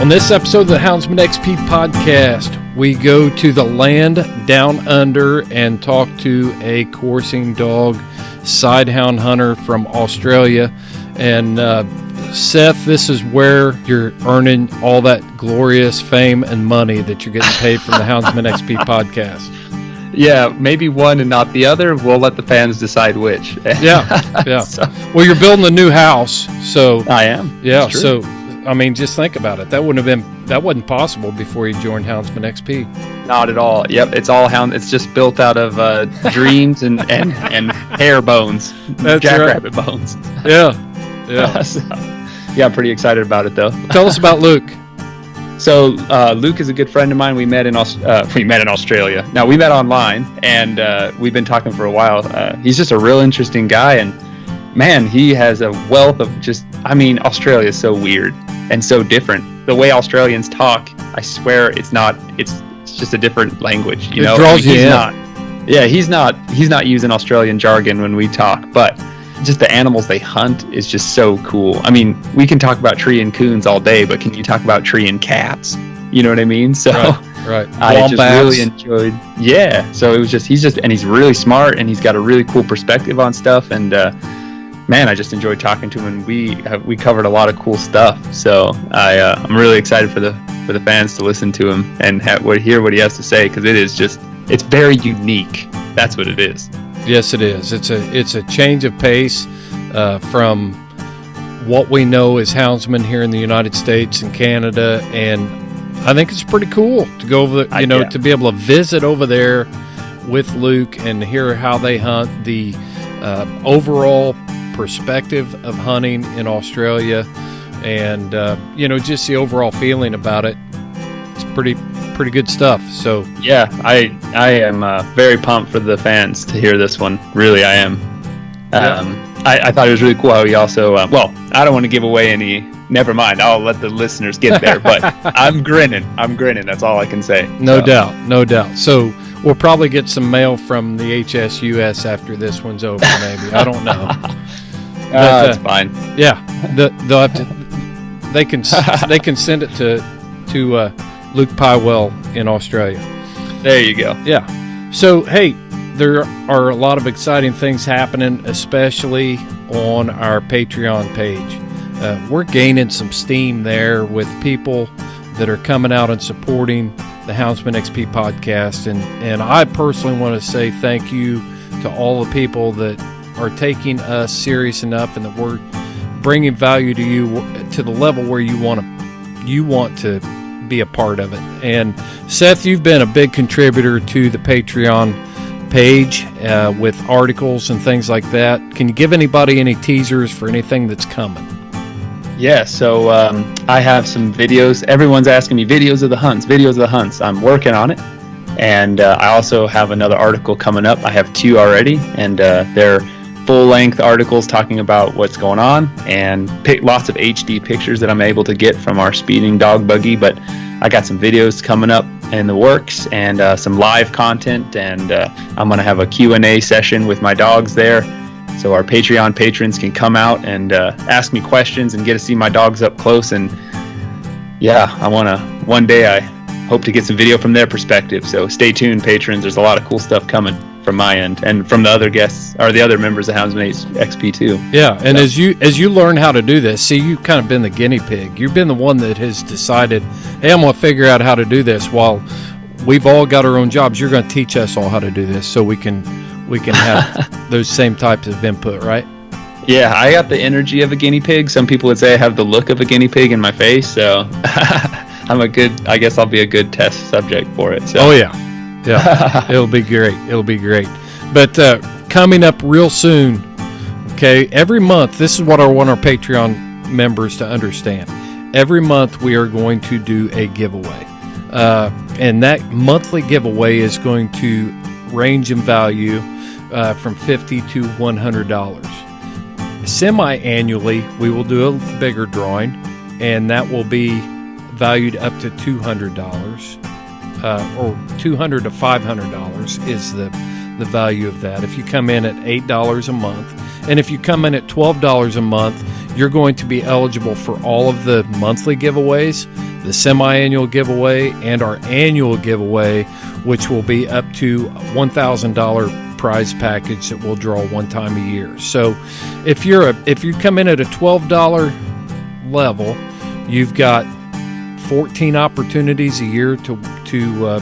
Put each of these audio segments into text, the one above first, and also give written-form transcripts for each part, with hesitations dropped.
On this episode of the Houndsman XP podcast, we go to the land down under and talk to a coursing dog Sighthound hunter from Australia. And Seth, this is where you're earning all that glorious fame and money that you're getting paid from the Houndsman XP podcast. Yeah, maybe one and not the other. We'll let the fans decide which. Yeah. So, well, you're building a new house, so I am. Yeah, so I mean, just think about it. That wasn't possible before you joined Houndsman XP. Not at all. Yep, it's all hound. It's just built out of dreams and hair bones, jackrabbit bones. Yeah. So, yeah, I'm pretty excited about it though. Tell us about Luke. So Luke is a good friend of mine. We met in Australia. Now we met online, and we've been talking for a while. He's just a real interesting guy, and man, he has a wealth of Australia is so weird and so different. The way Australians talk, I swear it's just a different language. You know, draws you in. He's not using Australian jargon when we talk, but just the animals they hunt is just so cool. I mean, we can talk about tree and coons all day, but can you talk about tree and cats? You know what I mean? So right. I just really enjoyed. Yeah. So it was just he's really smart, and he's got a really cool perspective on stuff, and man, I just enjoyed talking to him, and we covered a lot of cool stuff. So I'm really excited for the fans to listen to him and hear what he has to say, because it's very unique. That's what it is. Yes, it is. It's a change of pace from what we know as houndsmen here in the United States and Canada, and I think it's pretty cool to go over to be able to visit over there with Luke and hear how they hunt, the overall perspective of hunting in Australia, and just the overall feeling about it. It's pretty good stuff. So yeah, I am very pumped for the fans to hear this one. Really, I am. I thought it was really cool how he also I don't want to give away any. Never mind, I'll let the listeners get there, but I'm grinning. That's all I can say. No doubt. So we'll probably get some mail from the HSUS after this one's over, maybe. I don't know. That's fine. Yeah, they'll have to. They can send it to Luke Pywell in Australia. There you go. Yeah. So hey, there are a lot of exciting things happening, especially on our Patreon page. We're gaining some steam there with people that are coming out and supporting the Houndsman XP podcast, and I personally want to say thank you to all the people that are taking us serious enough, and that we're bringing value to you to the level where you want to be a part of it. And Seth, you've been a big contributor to the Patreon page with articles and things like that. Can you give anybody any teasers for anything that's coming? Yeah, so I have some videos. Everyone's asking me videos of the hunts. I'm working on it. And I also have another article coming up. I have 2 already, and they're full-length articles talking about what's going on, and lots of HD pictures that I'm able to get from our speeding dog buggy. But I got some videos coming up in the works, and some live content, and I'm going to have a Q&A session with my dogs there. So our Patreon patrons can come out and ask me questions and get to see my dogs up close. And yeah, one day I hope to get some video from their perspective. So stay tuned, patrons. There's a lot of cool stuff coming from my end, and from the other guests, or the other members of Houndsman XP too. Yeah, and as you learn how to do this, see, you've kind of been the guinea pig. You've been the one that has decided, hey, I'm going to figure out how to do this. While we've all got our own jobs, you're going to teach us all how to do this, so we can have those same types of input, right? Yeah, I got the energy of a guinea pig. Some people would say I have the look of a guinea pig in my face, so I guess I'll be a good test subject for it. So. Oh yeah, it'll be great. But coming up real soon, okay, every month, this is what I want our Patreon members to understand. Every month we are going to do a giveaway, and that monthly giveaway is going to range in value from $50 to $100. Semi-annually, we will do a bigger drawing, and that will be valued up to $200, or $200 to $500 is the value of that. If you come in at $8 a month, and if you come in at $12 a month, you're going to be eligible for all of the monthly giveaways. the semi-annual giveaway, and our annual giveaway, which will be up to $1,000 prize package that we'll draw one time a year. So if you come in at a $12 level, you've got 14 opportunities a year to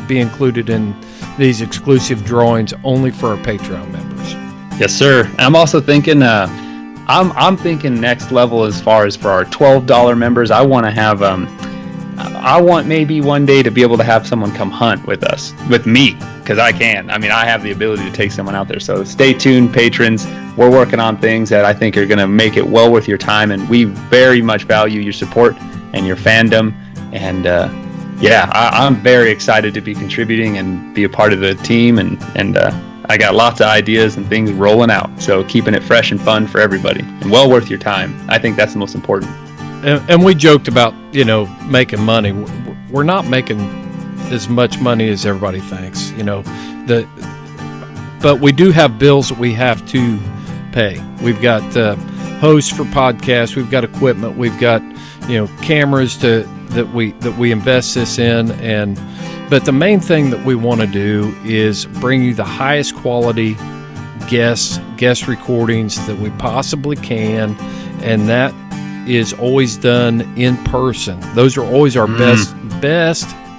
be included in these exclusive drawings only for our Patreon members. Yes, sir. And I'm also thinking, I'm thinking next level as far as for our $12 members. I want to have, I want maybe one day to be able to have someone come hunt with us, with me, because I can. I mean, I have the ability to take someone out there. So stay tuned, patrons. We're working on things that I think are going to make it well worth your time, and we very much value your support and your fandom. And I'm very excited to be contributing and be a part of the team, and I got lots of ideas and things rolling out. So keeping it fresh and fun for everybody, and well worth your time. I think that's the most important. And we joked about, making money. We're not making as much money as everybody thinks, but we do have bills that we have to pay. We've got hosts for podcasts, we've got equipment, we've got cameras that we invest this in, but the main thing that we want to do is bring you the highest quality guest recordings that we possibly can, and that is always done in person. Those are always our best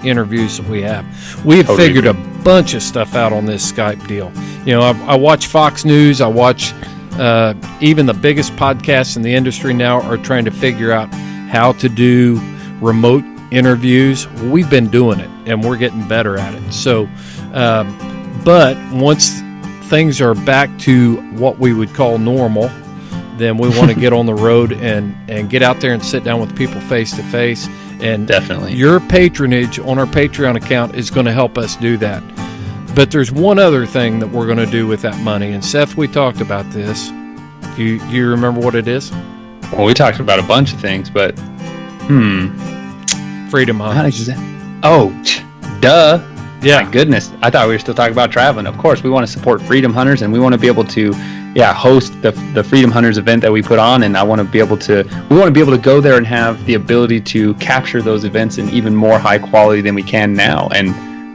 interviews that we have. We have figured a bunch of stuff out on this Skype deal. I watch Fox News, I watch even the biggest podcasts in the industry now are trying to figure out how to do remote interviews. We've been doing it, and we're getting better at it. So, but once things are back to what we would call normal, then we want to get on the road and get out there and sit down with people face to face. And definitely, your patronage on our Patreon account is going to help us do that. But there's one other thing that we're going to do with that money. And Seth, we talked about this. Do you remember what it is? Well, we talked about a bunch of things, but Freedom Hunters. Duh. Yeah. My goodness. I thought we were still talking about traveling. Of course, we want to support Freedom Hunters, and we want to be able to host the Freedom Hunters event that we put on, and we want to be able to go there and have the ability to capture those events in even more high quality than we can now, and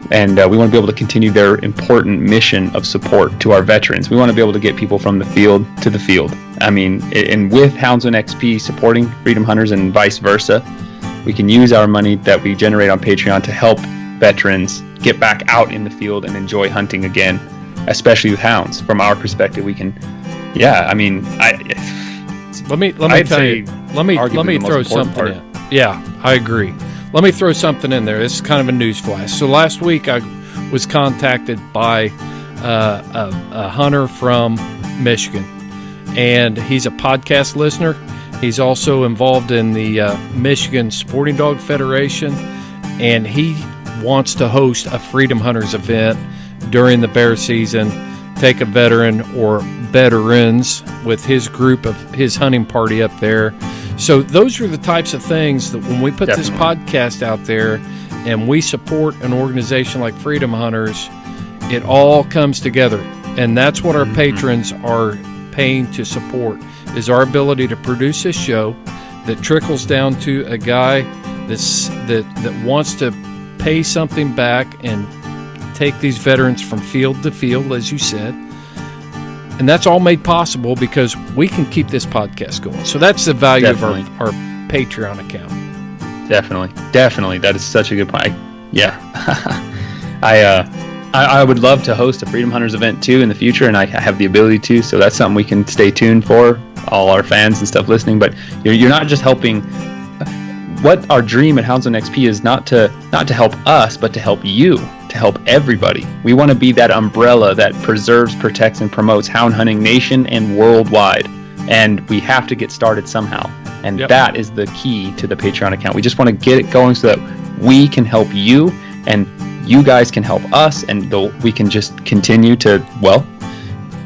we want to be able to continue their important mission of support to our veterans. We want to be able to get people from the field to the field. I mean, and with Houndsman XP supporting Freedom Hunters and vice versa, we can use our money that we generate on Patreon to help veterans get back out in the field and enjoy hunting again, especially with hounds. From our perspective, we can, let me throw something in. Yeah, I agree. Let me throw something in there. This is kind of a news flash. So last week I was contacted by a hunter from Michigan, and he's a podcast listener. He's also involved in the Michigan Sporting Dog Federation, and he wants to host a Freedom Hunters event during the bear season, take a veteran or veterans with his group of his hunting party up there. So those are the types of things that when we put this podcast out there and we support an organization like Freedom Hunters, it all comes together. And that's what our patrons are paying to support, is our ability to produce this show that trickles down to a guy that wants to pay something back and take these veterans from field to field, as you said. And that's all made possible because we can keep this podcast going. So that's the value of our Patreon account. Definitely. That is such a good point. I would love to host a Freedom Hunters event too in the future, and I have the ability to. So that's something we can stay tuned for, all our fans and stuff listening. But you're not just helping. What our dream at Houndsman XP is not to help us, but to help you, to help everybody. We want to be that umbrella that preserves, protects, and promotes hound hunting nation and worldwide. And we have to get started somehow. And that is the key to the Patreon account. We just want to get it going so that we can help you, and you guys can help us, and we can just continue to,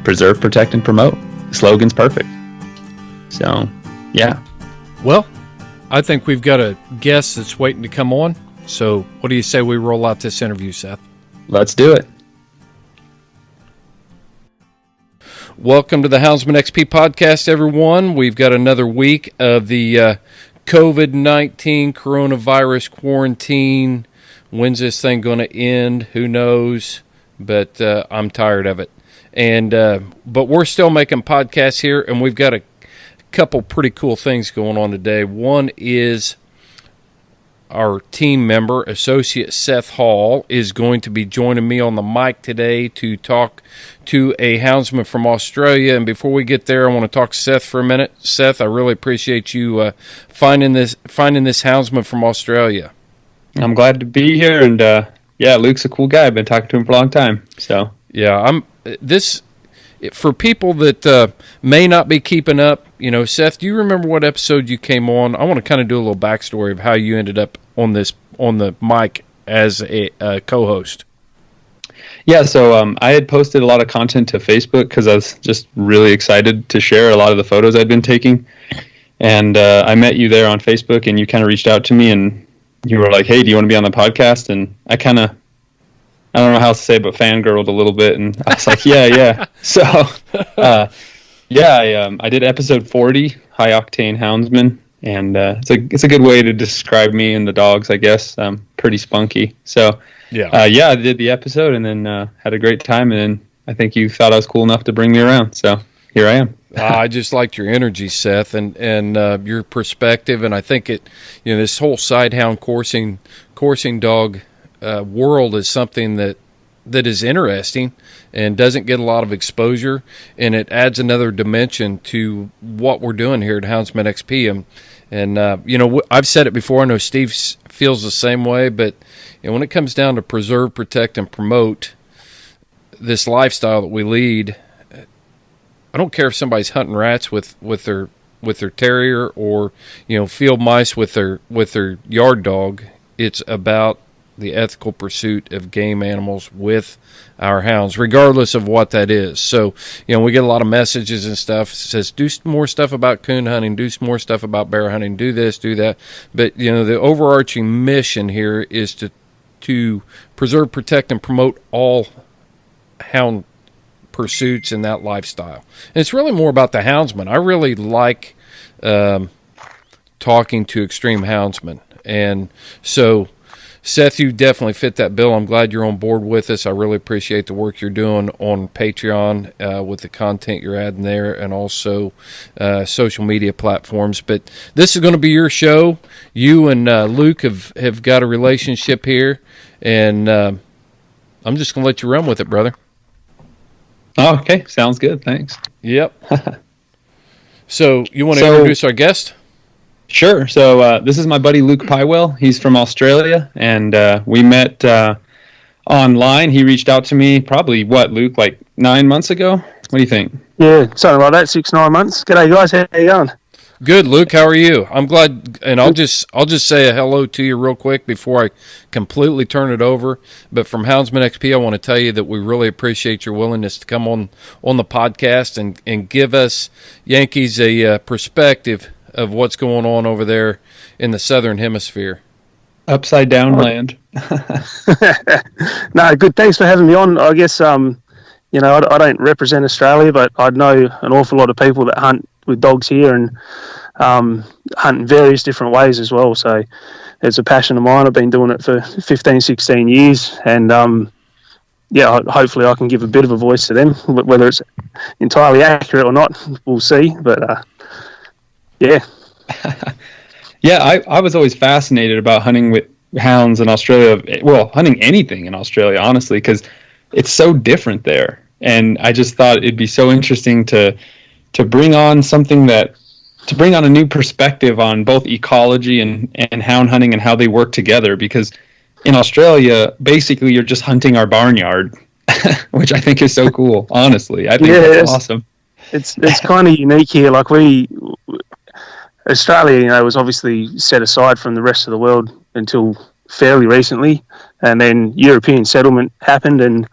preserve, protect, and promote. The slogan's perfect. So, yeah. Well, I think we've got a guest that's waiting to come on. So what do you say we roll out this interview, Seth? Let's do it. Welcome to the Houndsman XP podcast, everyone. We've got another week of the COVID-19 coronavirus quarantine. When's this thing going to end? Who knows? But I'm tired of it. And but we're still making podcasts here, and we've got a couple pretty cool things going on today. One is our team member, Associate Seth Hall, is going to be joining me on the mic today to talk to a houndsman from Australia. And before we get there, I want to talk to Seth for a minute. Seth, I really appreciate you finding this houndsman from Australia. I'm glad to be here, and Luke's a cool guy. I've been talking to him for a long time. So yeah, for people that may not be keeping up, Seth, do you remember what episode you came on? I want to kind of do a little backstory of how you ended up on the mic as a co-host. Yeah, so I had posted a lot of content to Facebook because I was just really excited to share a lot of the photos I'd been taking. And I met you there on Facebook, and you kind of reached out to me, and you were like, hey, do you want to be on the podcast? And I don't know how to say it, but fangirled a little bit, and I was like, yeah. So, I did episode 40, High Octane Houndsman, and it's a good way to describe me and the dogs, I guess. Pretty spunky. So, I did the episode, and then had a great time, and then I think you thought I was cool enough to bring me around, so here I am. I just liked your energy, Seth, and your perspective, and I think this whole Sighthound coursing dog world is something that is interesting and doesn't get a lot of exposure, and it adds another dimension to what we're doing here at Houndsman XP. And I've said it before. I know Steve feels the same way, but when it comes down to preserve, protect, and promote this lifestyle that we lead, I don't care if somebody's hunting rats with their terrier or field mice with their yard dog. It's about the ethical pursuit of game animals with our hounds, regardless of what that is. So, we get a lot of messages and stuff. It says, do more stuff about coon hunting, do some more stuff about bear hunting, do this, do that. But, the overarching mission here is to preserve, protect, and promote all hound pursuits in that lifestyle. And it's really more about the houndsman. I really like talking to extreme houndsmen. And so, Seth, you definitely fit that bill. I'm glad you're on board with us. I really appreciate the work you're doing on Patreon with the content you're adding there, and also social media platforms. But this is going to be your show. You and Luke have got a relationship here, and I'm just going to let you run with it, brother. Oh, okay. Sounds good. Thanks. Yep. So you want to introduce our guest? Sure. So this is my buddy Luke Pywell. He's from Australia, and we met online. He reached out to me probably, Luke, like 9 months ago? What do you think? Yeah, something like that, 6-9 months. G'day, guys. How you going? Good, Luke. How are you? I'm glad, and I'll just say a hello to you real quick before I completely turn it over. But from Houndsman XP, I want to tell you that we really appreciate your willingness to come on the podcast and give us Yankees a perspective of what's going on over there in the southern hemisphere. Upside down land. No, good. Thanks for having me on. I guess I don't represent Australia, but I know an awful lot of people that hunt with dogs here and hunt in various different ways as well. So it's a passion of mine. I've been doing it for 15, 16 years, and hopefully I can give a bit of a voice to them. Whether it's entirely accurate or not, we'll see. But yeah. I was always fascinated about hunting with hounds in Australia. Well, hunting anything in Australia, honestly, because it's so different there. And I just thought it'd be so interesting to bring on a new perspective on both ecology and hound hunting and how they work together. Because in Australia, basically, you're just hunting our barnyard, which I think is so cool. Honestly, I think that's awesome. It's kind of unique here. Like Australia, was obviously set aside from the rest of the world until fairly recently, and then European settlement happened, and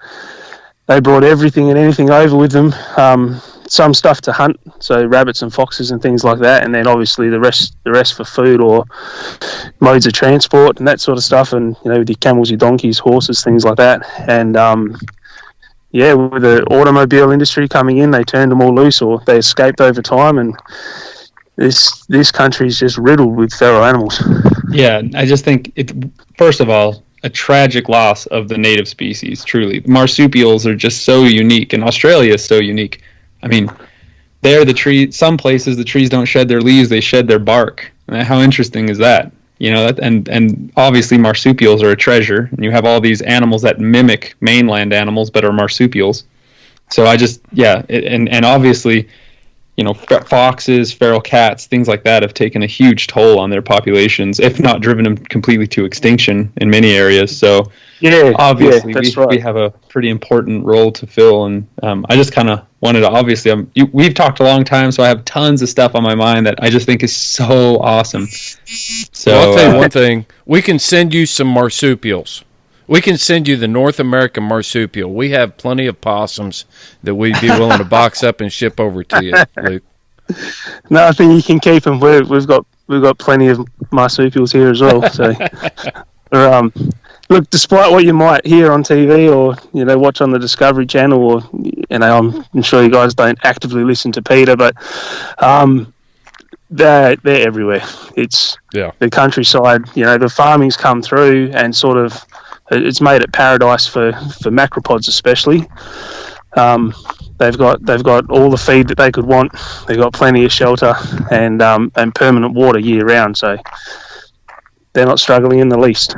they brought everything and anything over with them. Some stuff to hunt, so rabbits and foxes and things like that, and then obviously the rest for food or modes of transport and that sort of stuff. And with your camels, your donkeys, horses, things like that. And with the automobile industry coming in, they turned them all loose, or they escaped over time, and this country is just riddled with feral animals. Yeah, I just think it. First of all, a tragic loss of the native species. Truly, marsupials are just so unique, and Australia is so unique. I mean, there the tree. Some places the trees don't shed their leaves; they shed their bark. How interesting is that? You know, and obviously marsupials are a treasure, and you have all these animals that mimic mainland animals but are marsupials. So I just, and obviously, you know, foxes, feral cats, things like that have taken a huge toll on their populations, if not driven them completely to extinction in many areas. So obviously we have a pretty important role to fill, and I just kind of wanted to, obviously, we've talked a long time, so I have tons of stuff on my mind that I just think is so awesome. So well, I'll tell you one thing, we can send you some marsupials. We can send you the North American marsupial. We have plenty of possums that we'd be willing to box up and ship over to you, Luke. No, I think you can keep them. We've got plenty of marsupials here as well. So, look, despite what you might hear on TV or watch on the Discovery Channel, or I'm sure you guys don't actively listen to Peter, but they're everywhere. It's the countryside. The farming's come through and sort of. It's made it paradise for macropods especially. They've got all the feed that they could want. They've got plenty of shelter and permanent water year round. So they're not struggling in the least.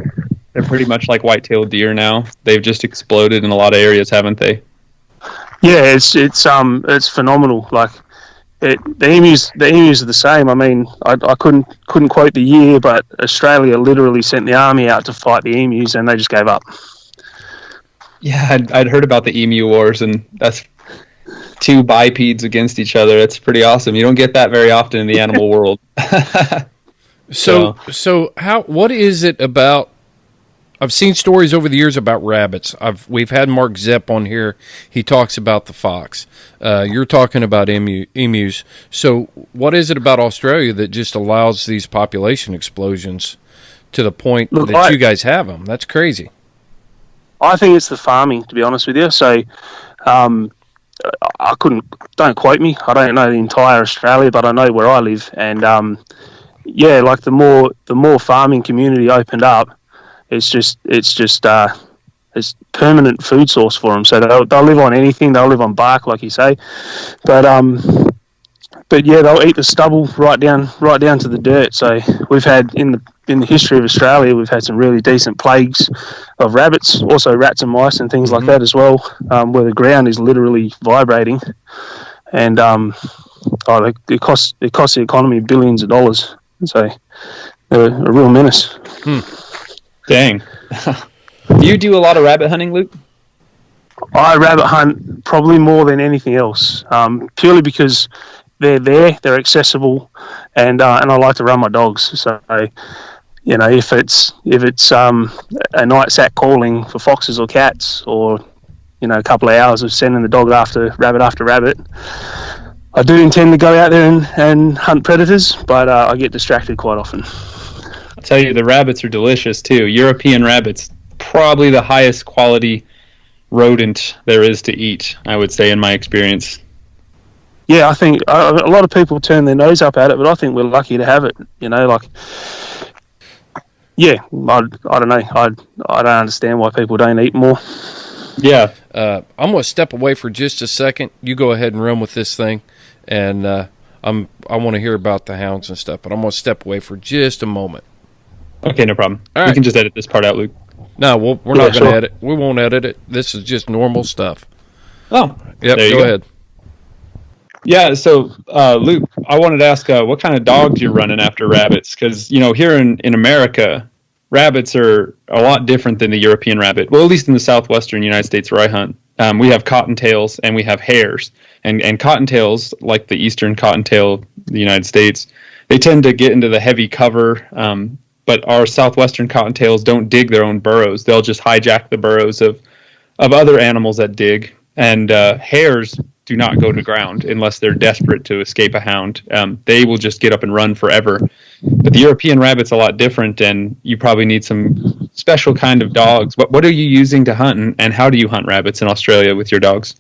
They're pretty much like white-tailed deer now. They've just exploded in a lot of areas, haven't they? Yeah, it's phenomenal. Like the emus are the same. I mean, I couldn't quote the year, but Australia literally sent the army out to fight the emus, and they just gave up. Yeah, I'd heard about the emu wars, and that's two bipeds against each other. That's pretty awesome. You don't get that very often in the animal world. So what is it about? I've seen stories over the years about rabbits. We've had Mark Zepp on here. He talks about the fox. You're talking about emus. So what is it about Australia that just allows these population explosions to the point that you guys have them? That's crazy. I think it's the farming, to be honest with you. So don't quote me. I don't know the entire Australia, but I know where I live. And like the more farming community opened up, it's permanent food source for them. So they'll live on anything. They'll live on bark, like you say, but yeah, they'll eat the stubble right down to the dirt. So we've had in the history of Australia, we've had some really decent plagues of rabbits, also rats and mice and things like that as well, where the ground is literally vibrating, and it costs the economy billions of dollars. So they're a real menace. Dang. Do you do a lot of rabbit hunting, Luke? I rabbit hunt probably more than anything else, purely because they're accessible, and I like to run my dogs. So, if it's a night sat calling for foxes or cats, or a couple of hours of sending the dog after rabbit, I do intend to go out there and hunt predators, but I get distracted quite often. I'll tell you, the rabbits are delicious too. European rabbits, probably the highest quality rodent there is to eat, I would say, in my experience. Yeah, I think a lot of people turn their nose up at it, but I think we're lucky to have it. I don't know. I don't understand why people don't eat more. Yeah. I'm going to step away for just a second. You go ahead and run with this thing, and I want to hear about the hounds and stuff, but I'm going to step away for just a moment. Okay, no problem. All right. We can just edit this part out, Luke. No, we're not going to edit. We won't edit it. This is just normal stuff. Oh, yep. Go ahead. Yeah, so Luke, I wanted to ask what kind of dogs you're running after rabbits, because here in America, rabbits are a lot different than the European rabbit. Well, at least in the southwestern United States where I hunt, we have cottontails and we have hares, and cottontails, like the eastern cottontail of the United States, they tend to get into the heavy cover. But our southwestern cottontails don't dig their own burrows. They'll just hijack the burrows of other animals that dig. And hares do not go to ground unless they're desperate to escape a hound. They will just get up and run forever. But the European rabbit's a lot different, and you probably need some special kind of dogs. What are you using to hunt, and how do you hunt rabbits in Australia with your dogs?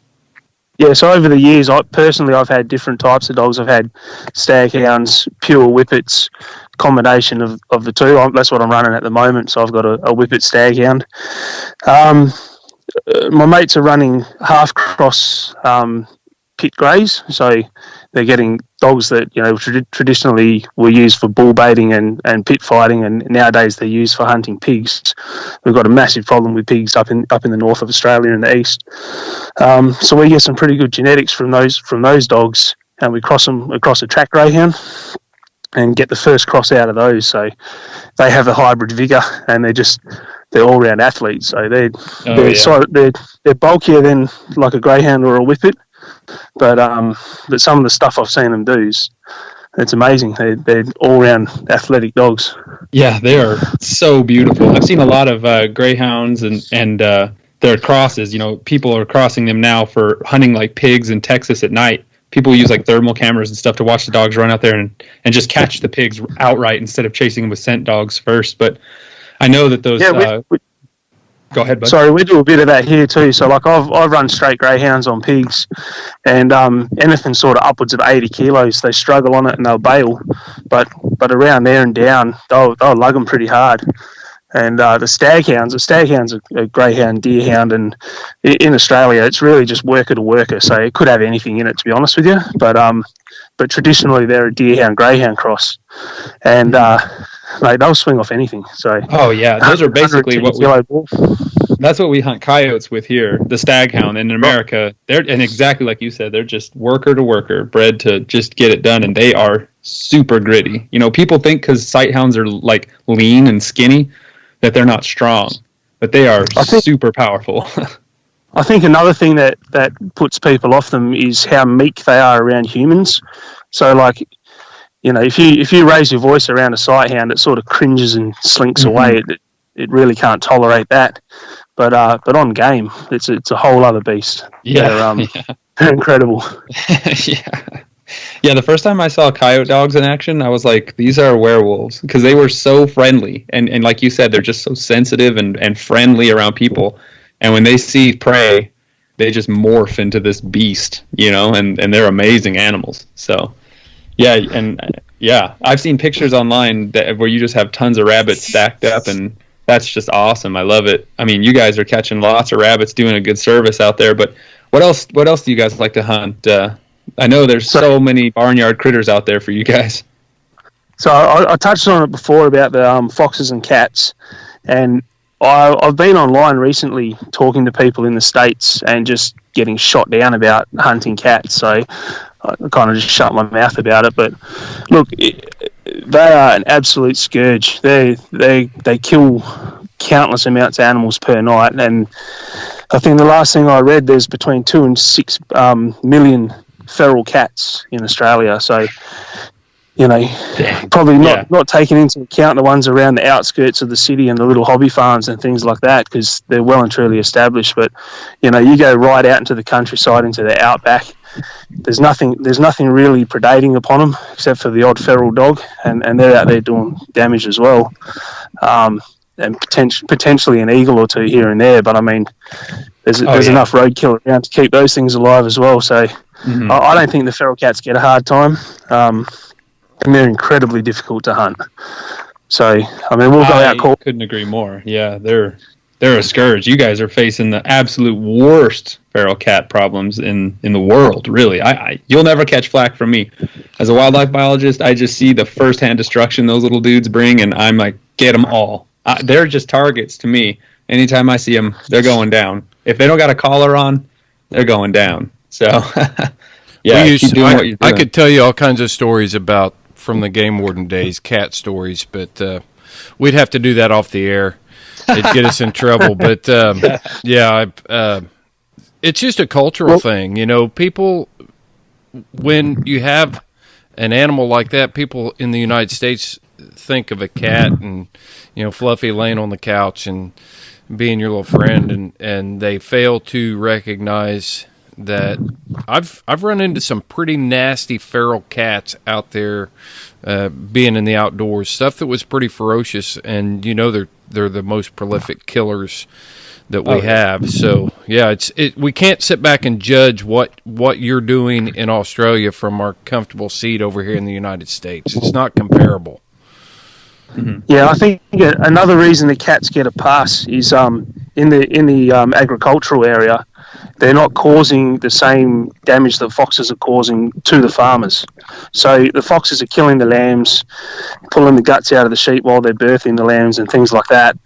Yeah, so over the years, I've had different types of dogs. I've had staghounds, pure whippets, combination of the two. That's what I'm running at the moment. So I've got a whippet staghound. My mates are running half cross pit greys, so they're getting dogs that traditionally were used for bull baiting and pit fighting, and nowadays they're used for hunting pigs. We've got a massive problem with pigs up in the north of Australia and the east. So we get some pretty good genetics from those dogs, and we cross them across a track greyhound and get the first cross out of those. So they have a hybrid vigour, and they're all round athletes. So they're bulkier than like a greyhound or a whippet. But some of the stuff I've seen them do it's amazing. They're all-round athletic dogs. Yeah, they are so beautiful. I've seen a lot of greyhounds and their crosses. People are crossing them now for hunting like pigs in Texas at night. People use like thermal cameras and stuff to watch the dogs run out there and just catch the pigs outright instead of chasing them with scent dogs first. But I know that those... Go ahead, bud. Sorry, we do a bit of that here too. So, like, I've run straight greyhounds on pigs, and anything sort of upwards of 80 kilos, they struggle on it and they'll bail. But around there and down, they'll lug them pretty hard. And the staghound's a greyhound, deerhound, and in Australia, it's really just worker to worker. So it could have anything in it, to be honest with you. But traditionally, they're a deerhound greyhound cross, and mate, they'll swing off anything. So those are basically that's what we hunt coyotes with here, the staghound. And in America, and exactly like you said, they're just worker to worker, bred to just get it done, and they are super gritty. People think because sighthounds are like lean and skinny that they're not strong, but they are super powerful. I think another thing that puts people off them is how meek they are around humans. So, like, if you raise your voice around a sighthound, it sort of cringes and slinks away. It really can't tolerate that. But on game, it's a whole other beast. Yeah, they're incredible. Yeah. The first time I saw coyote dogs in action, I was like, these are werewolves, because they were so friendly, and like you said, they're just so sensitive and friendly around people. And when they see prey, they just morph into this beast, and they're amazing animals. So. Yeah, I've seen pictures online where you just have tons of rabbits stacked up, and that's just awesome. I love it. I mean, you guys are catching lots of rabbits, doing a good service out there. But what else do you guys like to hunt? I know there's so many barnyard critters out there for you guys. So I touched on it before about the foxes and cats, and I've been online recently talking to people in the States and just getting shot down about hunting cats. So I kind of just shut my mouth about it. But look, they are an absolute scourge. They kill countless amounts of animals per night, and I think the last thing I read, there's between 2 and 6 million feral cats in Australia. So, probably not taking into account the ones around the outskirts of the city and the little hobby farms and things like that, because they're well and truly established. But you go right out into the countryside, into the outback. There's nothing really predating upon them except for the odd feral dog, and they're out there doing damage as well, and potentially an eagle or two here and there. But I mean, there's enough roadkill around to keep those things alive as well. So I don't think the feral cats get a hard time. And they're incredibly difficult to hunt. So, I mean, we'll go out. I couldn't agree more. Yeah, they're a scourge. You guys are facing the absolute worst feral cat problems in the world, really. You'll never catch flack from me. As a wildlife biologist, I just see the firsthand destruction those little dudes bring, and I'm like, get them all. They're just targets to me. Anytime I see them, they're going down. If they don't got a collar on, they're going down. So, keep doing what you're doing. I could tell you all kinds of stories from the game warden days, cat stories, but we'd have to do that off the air. It'd get us in trouble. But it's just a cultural thing. People, when you have an animal like that, people in the United States think of a cat and, Fluffy laying on the couch and being your little friend, and they fail to recognize that I've run into some pretty nasty feral cats out there, being in the outdoors, stuff that was pretty ferocious, and they're the most prolific killers that we have. So yeah, we can't sit back and judge what you're doing in Australia from our comfortable seat over here in the United States. It's not comparable. Mm-hmm. Yeah, I think another reason the cats get a pass is in the agricultural area, they're not causing the same damage that foxes are causing to the farmers. So the foxes are killing the lambs, pulling the guts out of the sheep while they're birthing the lambs and things like that.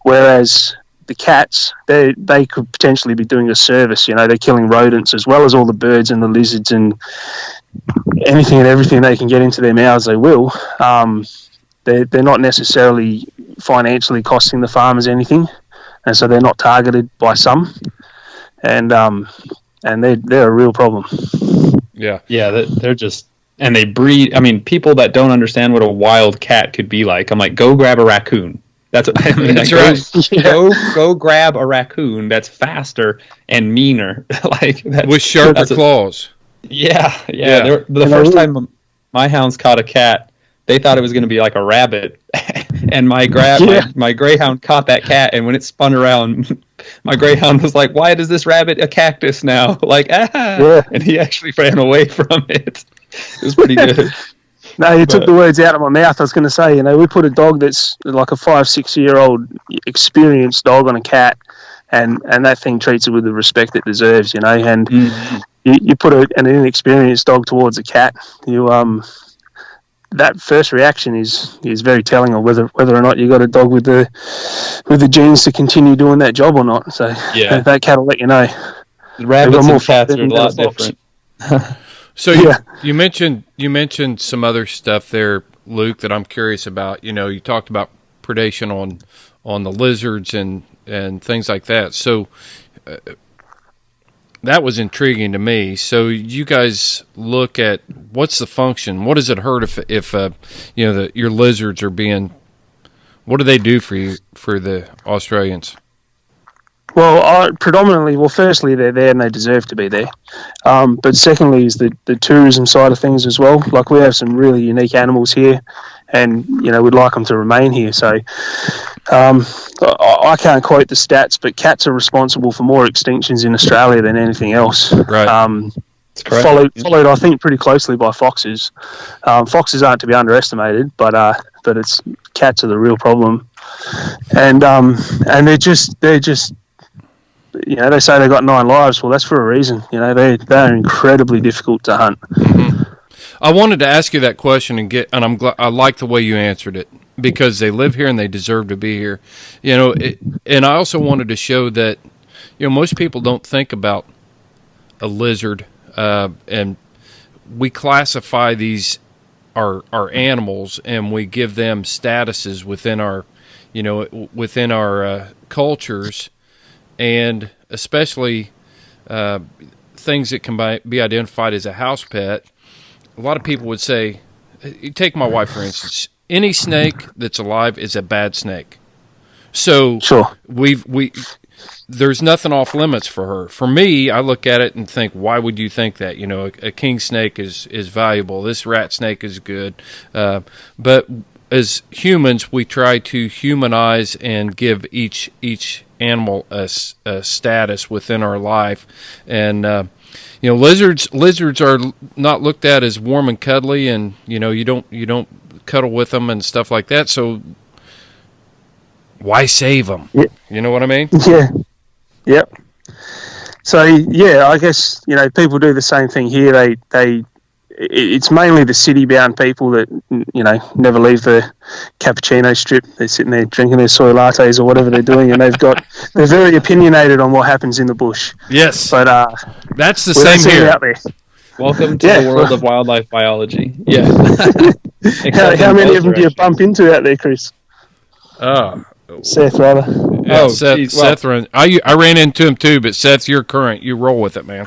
Whereas the cats, they could potentially be doing a service. You know, they're killing rodents as well as all the birds and the lizards and anything and everything they can get into their mouths. They will. They're not necessarily financially costing the farmers anything, and so they're not targeted by some. And they're a real problem. Yeah, they're just, and they breed. I mean, people that don't understand what a wild cat could be like, I'm like, go grab a raccoon. That's what I mean. That's like, right. Go grab a raccoon that's faster and meaner, like with sharper claws. Yeah. The first time my hounds caught a cat, they thought it was going to be like a rabbit, and my greyhound caught that cat, and when it spun around, my greyhound was like, "Why does this rabbit a cactus now?" Like, and he actually ran away from it. It was pretty good. No, you took the words out of my mouth. I was going to say, we put a dog that's like a 5-6-year-old experienced dog on a cat, and that thing treats it with the respect it deserves, and you put an inexperienced dog towards a cat, that first reaction is very telling of whether or not you got a dog with the genes to continue doing that job or not. So that cat will let you know. The rabbits and cats are a lot different. So you mentioned some other stuff there, Luke, that I'm curious about. You talked about predation on the lizards and things like that. So that was intriguing to me. So you guys look at what's the function? What does it hurt if your lizards are being? What do they do for you, for the Australians? Well, predominantly, firstly, they're there and they deserve to be there. But secondly is the tourism side of things as well. Like, we have some really unique animals here, and, we'd like them to remain here. So I can't quote the stats, but cats are responsible for more extinctions in Australia than anything else. Right. Followed, I think, pretty closely by foxes. Foxes aren't to be underestimated, but it's cats are the real problem. And they're just they say they got 9 lives. Well, that's for a reason. They're incredibly difficult to hunt. Mm-hmm. I wanted to ask you that question and I'm glad, I like the way you answered it, because they live here and they deserve to be here. And I also wanted to show that most people don't think about a lizard, and we classify our animals, and we give them statuses within our cultures. And especially things that can be identified as a house pet. A lot of people would say, you take my wife, for instance, any snake that's alive is a bad snake. So sure. There's nothing off limits for her. For me, I look at it and think, why would you think that? A king snake is valuable. This rat snake is good. But as humans, we try to humanize and give each animal a status within our life, and lizards are not looked at as warm and cuddly, and you don't cuddle with them and stuff like that. So why save them? Yeah. You know what I mean? Yeah. Yep. So I guess people do the same thing here. It's mainly the city-bound people that never leave the cappuccino strip. They're sitting there drinking their soy lattes or whatever they're doing, and they're very opinion-ated on what happens in the bush. Yes, but that's the same here. Out there. Welcome to the world of wildlife biology. Yeah. How many of them do you bump into out there, Chris? Seth, rather. Yeah, Seth. I ran into him too, but Seth, you're current. You roll with it, man.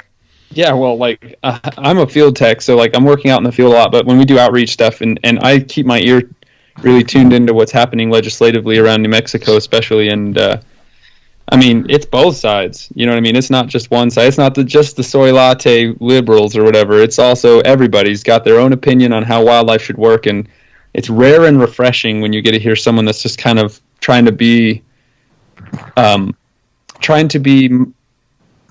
Yeah, well, I'm a field tech, so I'm working out in the field a lot. But when we do outreach stuff, and I keep my ear really tuned into what's happening legislatively around New Mexico, especially, and it's both sides. You know what I mean? It's not just one side. It's not just the soy latte liberals or whatever. It's also everybody's got their own opinion on how wildlife should work, and it's rare and refreshing when you get to hear someone that's just kind of trying to be trying to be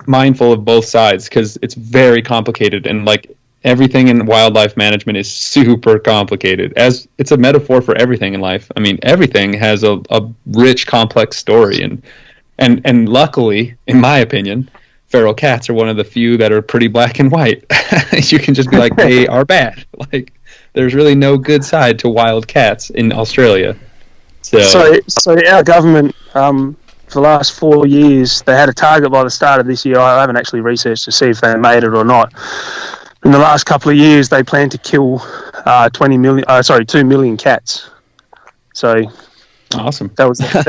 mindful of both sides, because it's very complicated, and like everything in wildlife management is super complicated, as it's a metaphor for everything in life. I mean, everything has a rich, complex story, and luckily, in my opinion, feral cats are one of the few that are pretty black and white. You can just be like, they are bad. Like, there's really no good side to wild cats in Australia. So our government, for the last 4 years, they had a target by the start of this year. I haven't actually researched to see if they made it or not. In the last couple of years, they plan to kill 2 million cats. So awesome. That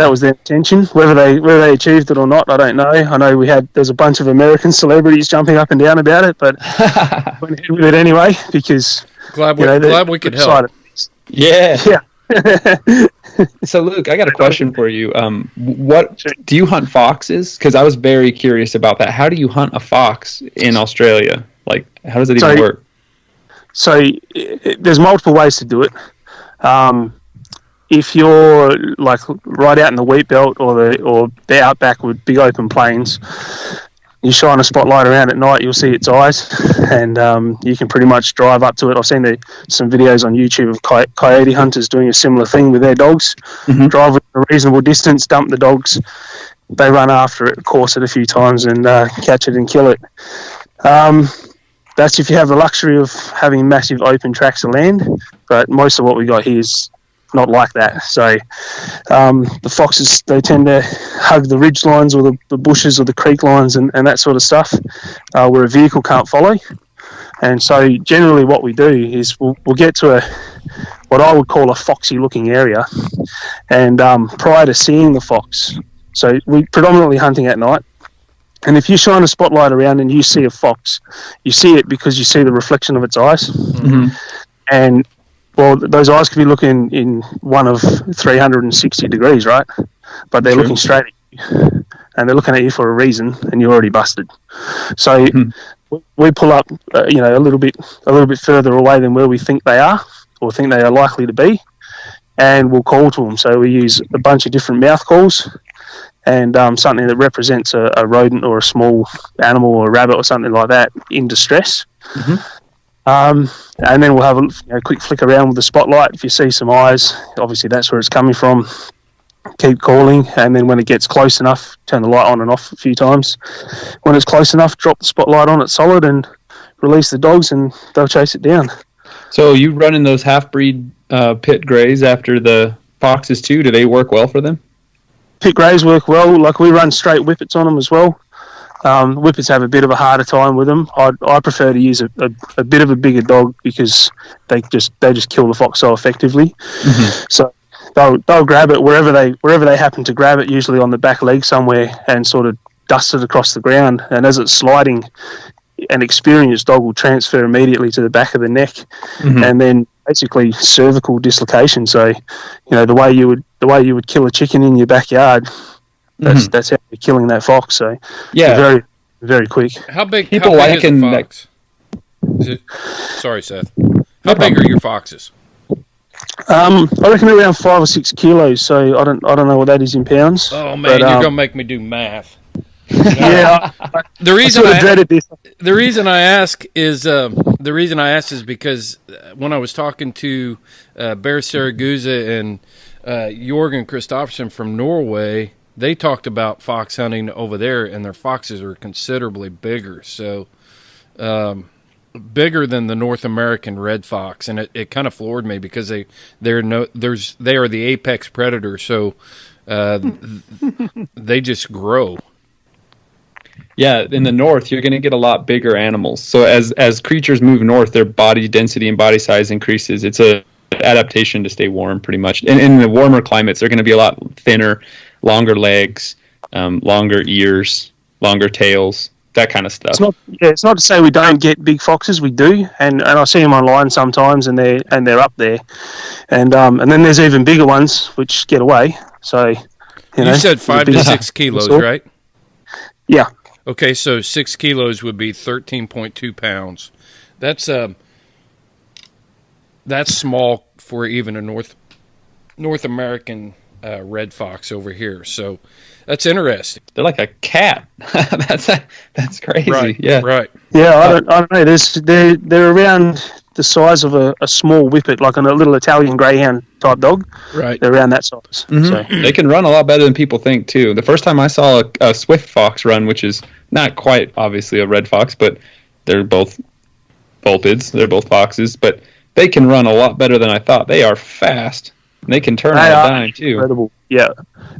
was their intention. Whether they achieved it or not, I don't know. I know there's a bunch of American celebrities jumping up and down about it, but went ahead with it anyway because glad we could help. Yeah. Yeah. So, Luke, I got a question for you. What do you hunt foxes? Because I was very curious about that. How do you hunt a fox in Australia? Like, how does it even work? So, there's multiple ways to do it. If you're like right out in the wheat belt or the outback with big open plains, you shine a spotlight around at night, you'll see its eyes, and you can pretty much drive up to it. I've seen some videos on YouTube of coyote hunters doing a similar thing with their dogs. Mm-hmm. Drive a reasonable distance, dump the dogs, they run after it, course it a few times, and catch it and kill it. That's if you have the luxury of having massive open tracts of land, but most of what we got here is not like that. So the foxes, they tend to hug the ridge lines or the bushes or the creek lines and that sort of stuff where a vehicle can't follow. And so generally what we do is we'll get to what I would call a foxy looking area, and prior to seeing the fox, so we're predominantly hunting at night, and if you shine a spotlight around and you see a fox, you see it because you see the reflection of its eyes. Mm-hmm. And well, those eyes could be looking in one of 360 degrees, right? But they're looking straight at you, and they're looking at you for a reason, and you're already busted. So we pull up, a little bit further away than where we think they are, or think they are likely to be, and we'll call to them. So we use a bunch of different mouth calls, and something that represents a rodent or a small animal or a rabbit or something like that in distress. Mm-hmm. And then we'll have a quick flick around with the spotlight. If you see some eyes, obviously that's where it's coming from. Keep calling, and then when it gets close enough, turn the light on and off a few times. When it's close enough, drop the spotlight on it solid and release the dogs, and they'll chase it down. So you run in those half-breed pit greys after the foxes too? Do they work well for them? Pit greys work well. Like, we run straight whippets on them as well. Whippets have a bit of a harder time with them. I prefer to use a bit of a bigger dog because they just kill the fox so effectively. Mm-hmm. So they'll grab it wherever they happen to grab it, usually on the back leg somewhere, and sort of dust it across the ground. And as it's sliding, an experienced dog will transfer immediately to the back of the neck, mm-hmm. and then basically cervical dislocation. So, the way you would kill a chicken in your backyard. That's how you're killing that fox. So yeah, very, very quick. How big? People how big liken is the fox? Sorry, Seth. How big are your foxes? I reckon around 5 or 6 kilos. So I don't know what that is in pounds. Oh man, you're gonna make me do math. Yeah. The reason I ask is because when I was talking to Bear Saragusa and Jorgen Kristoffersen from Norway, they talked about fox hunting over there, and their foxes are considerably bigger. So, bigger than the North American red fox, and it kind of floored me because they are the apex predator. So, they just grow. Yeah, in the north, you're going to get a lot bigger animals. So as creatures move north, their body density and body size increases. It's a adaptation to stay warm, pretty much. And in the warmer climates, they're going to be a lot thinner, longer legs, longer ears, longer tails, that kind of stuff. It's not to say we don't get big foxes. We do, and I see them online sometimes, and they're up there, and then there's even bigger ones which get away. So you said 5 to 6 kilos, right? Yeah. Okay, so 6 kilos would be 13.2 pounds. That's small for even a North American red fox over here. So that's interesting. They're like a cat. That's crazy. Right. Yeah. Right. Yeah, I don't know. They're around the size of a small whippet, like a little Italian greyhound type dog. Right. They're around that size. Mm-hmm. So. They can run a lot better than people think too. The first time I saw a swift fox run, which is not quite obviously a red fox, but they're both vulpids. They're both foxes, but they can run a lot better than I thought. They are fast. And they can turn on a dime too. Incredible. Yeah.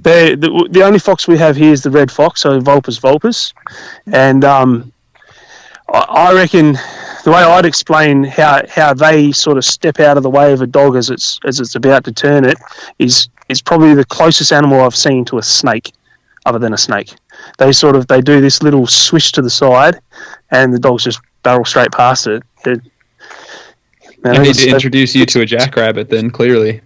The only fox we have here is the red fox, so vulpus. And I reckon the way I'd explain how they sort of step out of the way of a dog as it's about to turn it is probably the closest animal I've seen to a snake, other than a snake. They do this little swish to the side, and the dogs just barrel straight past it. I need to introduce you to a jackrabbit then, clearly.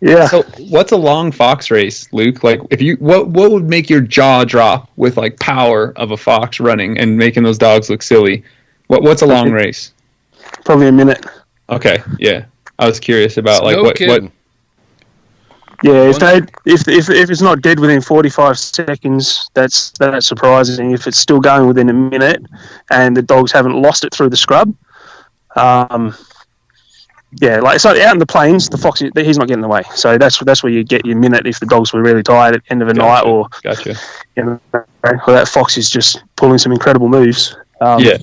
Yeah. So what's a long fox race, Luke? Like, what would make your jaw drop with like power of a fox running and making those dogs look silly? What's a long race? Probably a minute. Okay, yeah. I was curious about like No what. kidding. Yeah, if it's not dead within 45 seconds, that's surprising. If it's still going within a minute, and the dogs haven't lost it through the scrub, yeah, like so out in the plains, the fox he's not getting away. So that's where you get your minute if the dogs were really tired at the end of the night, or Gotcha. Or that fox is just pulling some incredible moves. Yeah.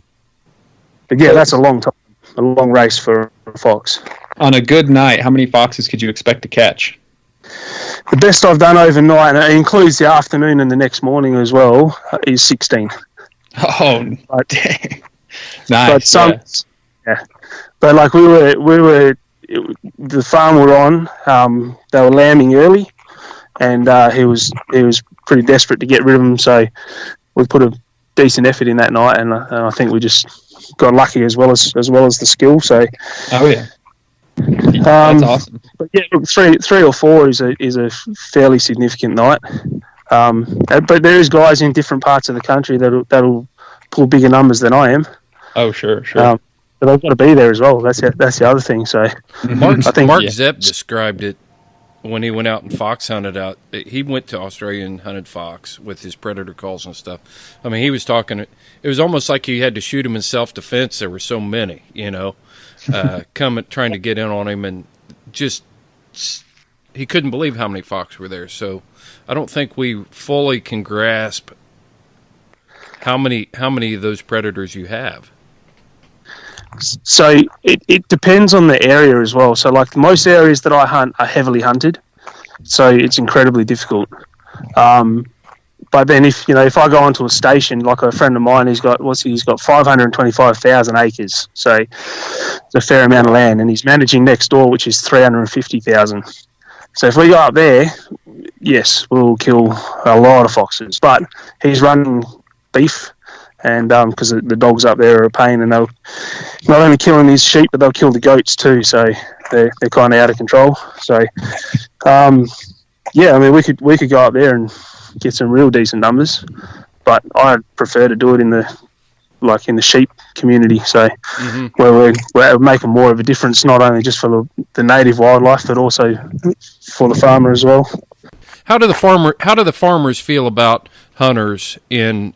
But yeah, that's a long race for a fox. On a good night, how many foxes could you expect to catch? The best I've done overnight, and it includes the afternoon and the next morning as well, is 16. Oh, dang. Nice. But yeah. But like we were the farm we're on, they were lambing early, and he was pretty desperate to get rid of them, so we put a decent effort in that night, and I think we just got lucky as well as the skill. So. Oh yeah. That's awesome. But yeah, look, three or four is a fairly significant night. But there is guys in different parts of the country that'll pull bigger numbers than I am. Oh sure. But I've got to be there as well. That's the other thing. So Mark Zepp described it when he went out and fox hunted out. He went to Australia and hunted fox with his predator calls and stuff. I mean, he was talking. It was almost like he had to shoot him in self-defense. There were so many, trying to get in on him, and just he couldn't believe how many fox were there. So I don't think we fully can grasp how many of those predators you have. So it depends on the area as well. So like most areas that I hunt are heavily hunted, so it's incredibly difficult. But then if I go onto a station, like a friend of mine, he's got 525,000 acres, so it's a fair amount of land, and he's managing next door, which is 350,000. So if we go up there, yes, we'll kill a lot of foxes. But he's running beef. And because the dogs up there are a pain, and they'll not only killing his sheep, but they'll kill the goats too. So they're kind of out of control. So yeah, I mean we could go up there and get some real decent numbers, but I prefer to do it in the sheep community. So where we're making more of a difference, not only just for the native wildlife, but also for the farmer as well. How do the farmers feel about hunters in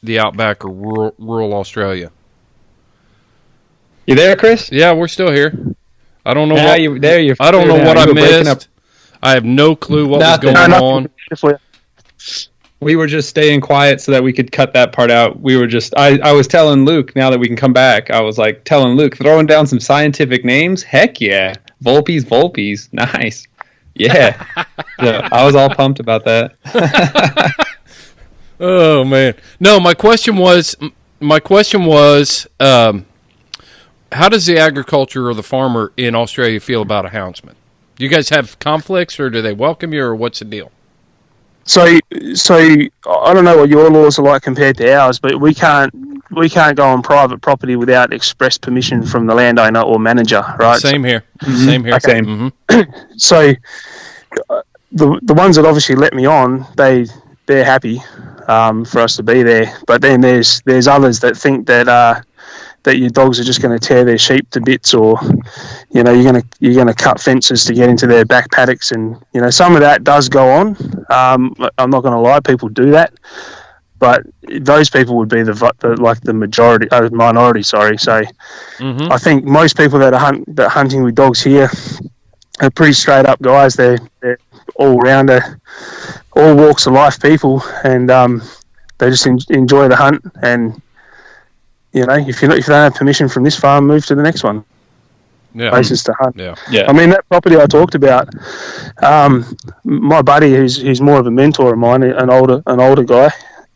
the Outback or rural Australia? You there, Chris? Yeah, we're still here. I don't know I don't know what I missed. I have no clue what was going on. We were just staying quiet so that we could cut that part out. We were just I was telling Luke, now that we can come back, I was like telling Luke, throwing down some scientific names. Heck yeah. Vulpes. Nice. Yeah. Yeah, I was all pumped about that. Oh man. No, my question was how does the agriculture or the farmer in Australia feel about a houndsman? Do you guys have conflicts, or do they welcome you, or what's the deal? So I don't know what your laws are like compared to ours, but we can't go on private property without express permission from the landowner or manager, right? Same here. Mm-hmm. Same here. Okay. Mm-hmm. So the ones that obviously let me on, they're happy for us to be there. But then there's others that think that that your dogs are just going to tear their sheep to bits, or you're going to cut fences to get into their back paddocks, and some of that does go on. I'm not going to lie, people do that, but those people would be the minority. Sorry. So I think most people that are hunting with dogs here are pretty straight up guys. They're all rounder, all walks of life people, and they just enjoy the hunt. And if you don't have permission from this farm, move to the next one. Yeah. Places to hunt. Yeah. I mean, that property I talked about, my buddy, who's more of a mentor of mine, an older guy.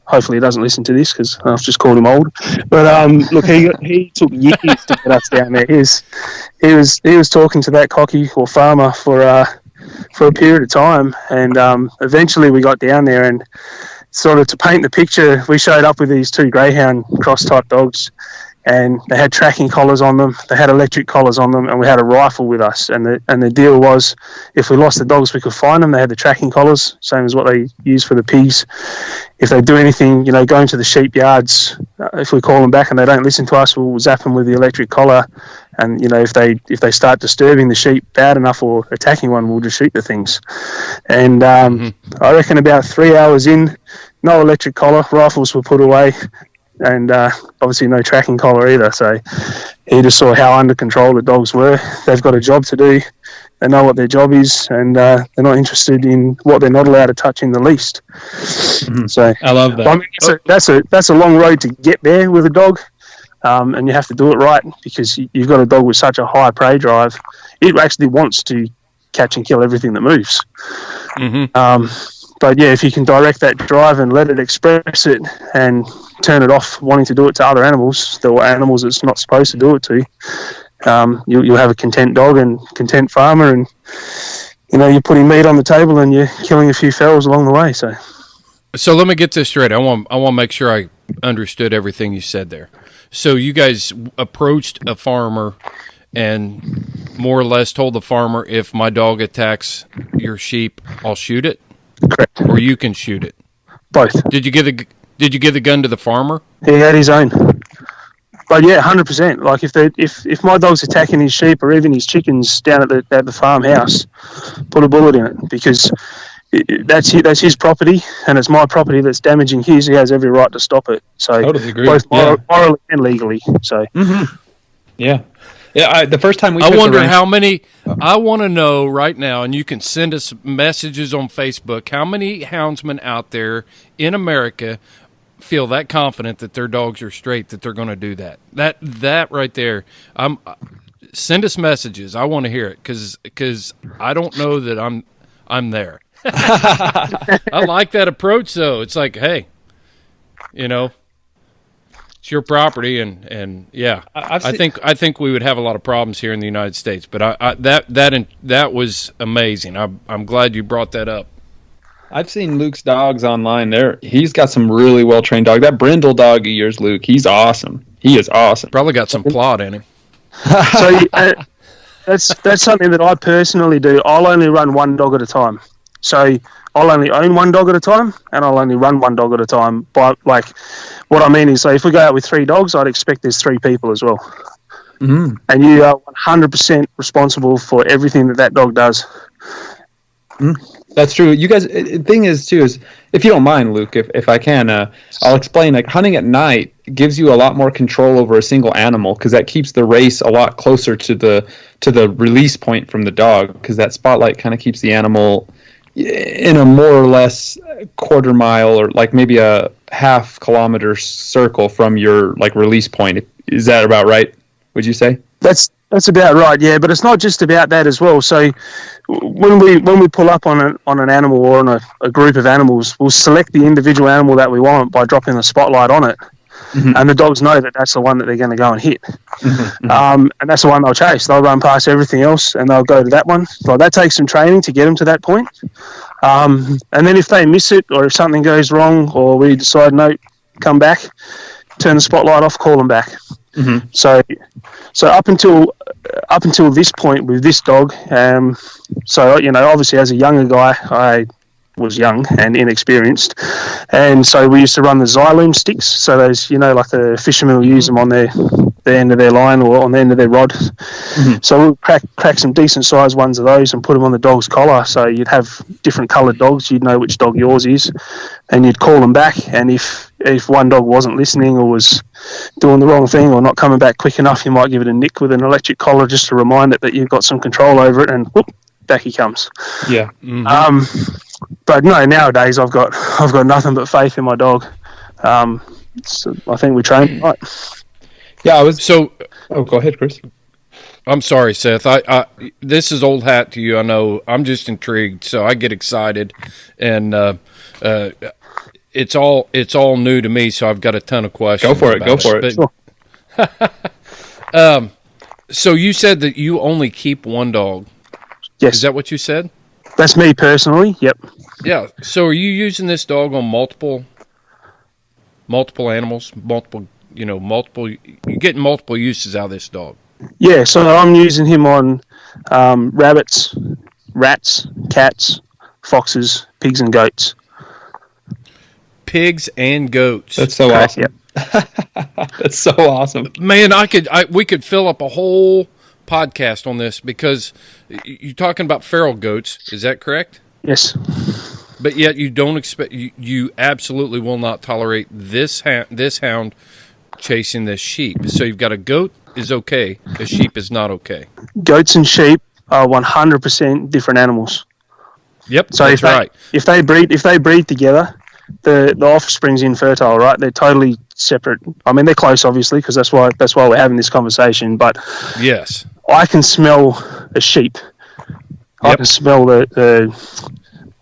Hopefully he doesn't listen to this because I've just called him old. But look, he took years to get us down there. He was talking to that cocky or farmer for a period of time, and eventually we got down there, and sort of to paint the picture, we showed up with these 2 greyhound cross type dogs, and they had tracking collars on them, they had electric collars on them, and we had a rifle with us. And the deal was, if we lost the dogs, we could find them. They had the tracking collars, same as what they use for the pigs. If they do anything, go into the sheep yards, if we call them back and they don't listen to us, we'll zap them with the electric collar. And if they start disturbing the sheep bad enough or attacking one, we'll just shoot the things. And I reckon about 3 hours in, no electric collar, rifles were put away, and obviously no tracking collar either. So he just saw how under control the dogs were. They've got a job to do. They know what their job is, and they're not interested in what they're not allowed to touch in the least. So I love that. I mean, that's a long road to get there with a dog, and you have to do it right, because you've got a dog with such a high prey drive. It actually wants to catch and kill everything that moves. But yeah, if you can direct that drive and let it express it, and turn it off wanting to do it to other animals, the animals it's not supposed to do it to, you'll have a content dog and content farmer, and you're putting meat on the table and you're killing a few fells along the way. So let me get this straight. I want to make sure I understood everything you said there. So you guys approached a farmer and more or less told the farmer, if my dog attacks your sheep, I'll shoot it? Correct. Or you can shoot it? Both. Did you give the gun to the farmer? He had his own. But yeah, 100%. Like if my dog's attacking his sheep or even his chickens down at the farmhouse, put a bullet in it, because that's his property, and it's my property that's damaging his. He has every right to stop it. So totally agree. Both morally and legally. So yeah. The first time we I wonder how many. I want to know right now, and you can send us messages on Facebook. How many houndsmen out there in America feel that confident that their dogs are straight, that they're going to do that? That right there. Send us messages. I want to hear it, because I don't know that I'm there. I like that approach, though. It's like, hey, it's your property, and yeah, I think we would have a lot of problems here in the United States. But that was amazing. I'm glad you brought that up. I've seen Luke's dogs online. He's got some really well trained dogs. That brindle dog of yours, Luke, he's awesome. He is awesome. Probably got some plot in him. So that's something that I personally do. I'll only run one dog at a time. So I'll only own one dog at a time, and I'll only run one dog at a time. But what I mean is, so if we go out with 3 dogs, I'd expect there's 3 people as well. And you are 100% responsible for everything that dog does. That's true. You guys, the thing is, too, is if you don't mind, Luke, if I can, I'll explain. Hunting at night gives you a lot more control over a single animal, because that keeps the race a lot closer to the release point from the dog, because that spotlight kind of keeps the animal in a more or less quarter mile, or maybe a half-kilometer circle from your release point. Is that about right, would you say? That's about right, yeah. But it's not just about that as well. So when we pull up on an animal or on a group of animals, we'll select the individual animal that we want by dropping the spotlight on it. And the dogs know that that's the one that they're going to go and hit. And that's the one they'll chase. They'll run past everything else and they'll go to that one. So that takes some training to get them to that point. And then if they miss it, or if something goes wrong, or we decide, no, come back, turn the spotlight off, call them back. So up until this point with this dog, so obviously as a younger guy, was young and inexperienced, and so we used to run the xylem sticks. So those, like the fishermen will use them on the end of their line or on the end of their rod. Mm-hmm. So we'll crack some decent sized ones of those and put them on the dog's collar. So you'd have different coloured dogs. You'd know which dog yours is, and you'd call them back. And if one dog wasn't listening or was doing the wrong thing or not coming back quick enough, you might give it a nick with an electric collar just to remind it that you've got some control over it, and whoop, back he comes. Yeah. Mm-hmm. But no, nowadays I've got nothing but faith in my dog. So I think we train right. Yeah, Oh, go ahead, Chris. I'm sorry, Seth. I this is old hat to you. I know. I'm just intrigued, so I get excited, and it's all new to me. So I've got a ton of questions. Go for it. Sure. So you said that you only keep one dog. Yes. Is that what you said? That's me personally. Yep. Yeah. So are you using this dog on multiple animals? You're getting multiple uses out of this dog. Yeah. So I'm using him on rabbits, rats, cats, foxes, pigs, and goats. Pigs and goats. That's so awesome. Yep. That's so awesome. Man, we could fill up a whole podcast on this because you're talking about feral goats. Is that correct? Yes. But yet you don't expect, you absolutely will not tolerate this hound chasing this sheep. So you've got a goat is okay, a sheep is not okay. Goats and sheep are 100% different animals. Yep, so that's right. If they breed together, the offspring's infertile, right? They're totally separate. I mean, they're close, obviously, because that's why we're having this conversation. But yes, I can smell a sheep. Yep. I can smell the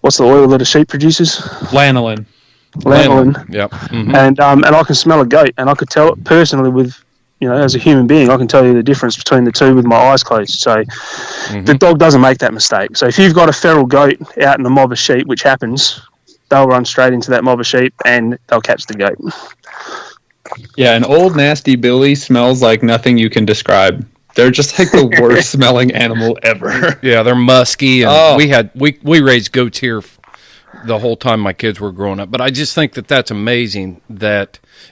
what's the oil that a sheep produces? Lanolin. Yep. Mm-hmm. And I can smell a goat, and I could tell it personally with, as a human being, I can tell you the difference between the two with my eyes closed. So the dog doesn't make that mistake. So if you've got a feral goat out in a mob of sheep, which happens, they'll run straight into that mob of sheep and they'll catch the goat. Yeah, an old nasty Billy smells like nothing you can describe. They're just like the worst smelling animal ever. Yeah, they're musky, and we raised goats here the whole time my kids were growing up. But I just think that's amazing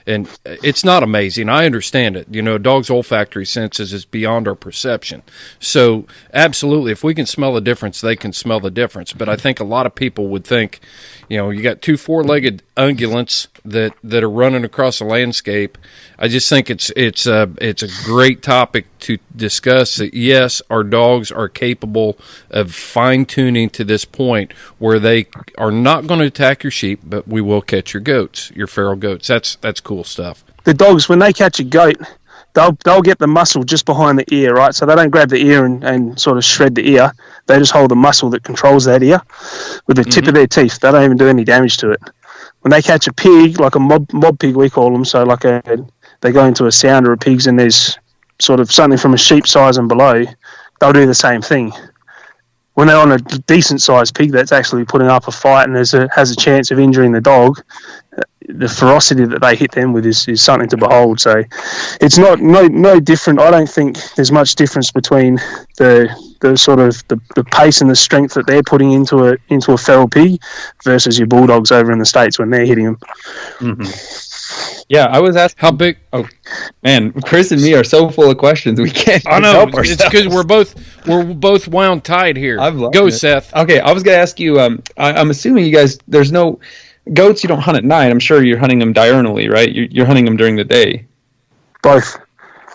and it's not amazing. I understand it. A dog's olfactory senses is beyond our perception. So absolutely, if we can smell the difference, they can smell the difference. But I think a lot of people would think, you got two four-legged ungulates that are running across the landscape. I just think it's a great topic to discuss. That yes, our dogs are capable of fine-tuning to this point where they are not going to attack your sheep, but we will catch your goats, your feral goats. That's cool stuff. The dogs, when they catch a goat, they'll get the muscle just behind the ear, right? So they don't grab the ear and sort of shred the ear. They just hold the muscle that controls that ear with the tip of their teeth. They don't even do any damage to it. When they catch a pig, like a mob pig we call them, so they go into a sound of pigs and there's sort of something from a sheep size and below, they'll do the same thing. When they're on a decent sized pig that's actually putting up a fight and has a chance of injuring the dog, the ferocity that they hit them with is something to behold. So it's no different. I don't think there's much difference between the sort of the pace and the strength that they're putting into a feral pig versus your bulldogs over in the States when they're hitting them. Mm-hmm. Yeah, I was asked how big. Oh man, Chris and me are so full of questions. We can't. I know help ourselves. It's because we're both wound tight here. Go, Seth. Okay, I was gonna ask you. I'm assuming you guys. There's no goats. You don't hunt at night. I'm sure you're hunting them diurnally, right? You're hunting them during the day. Both.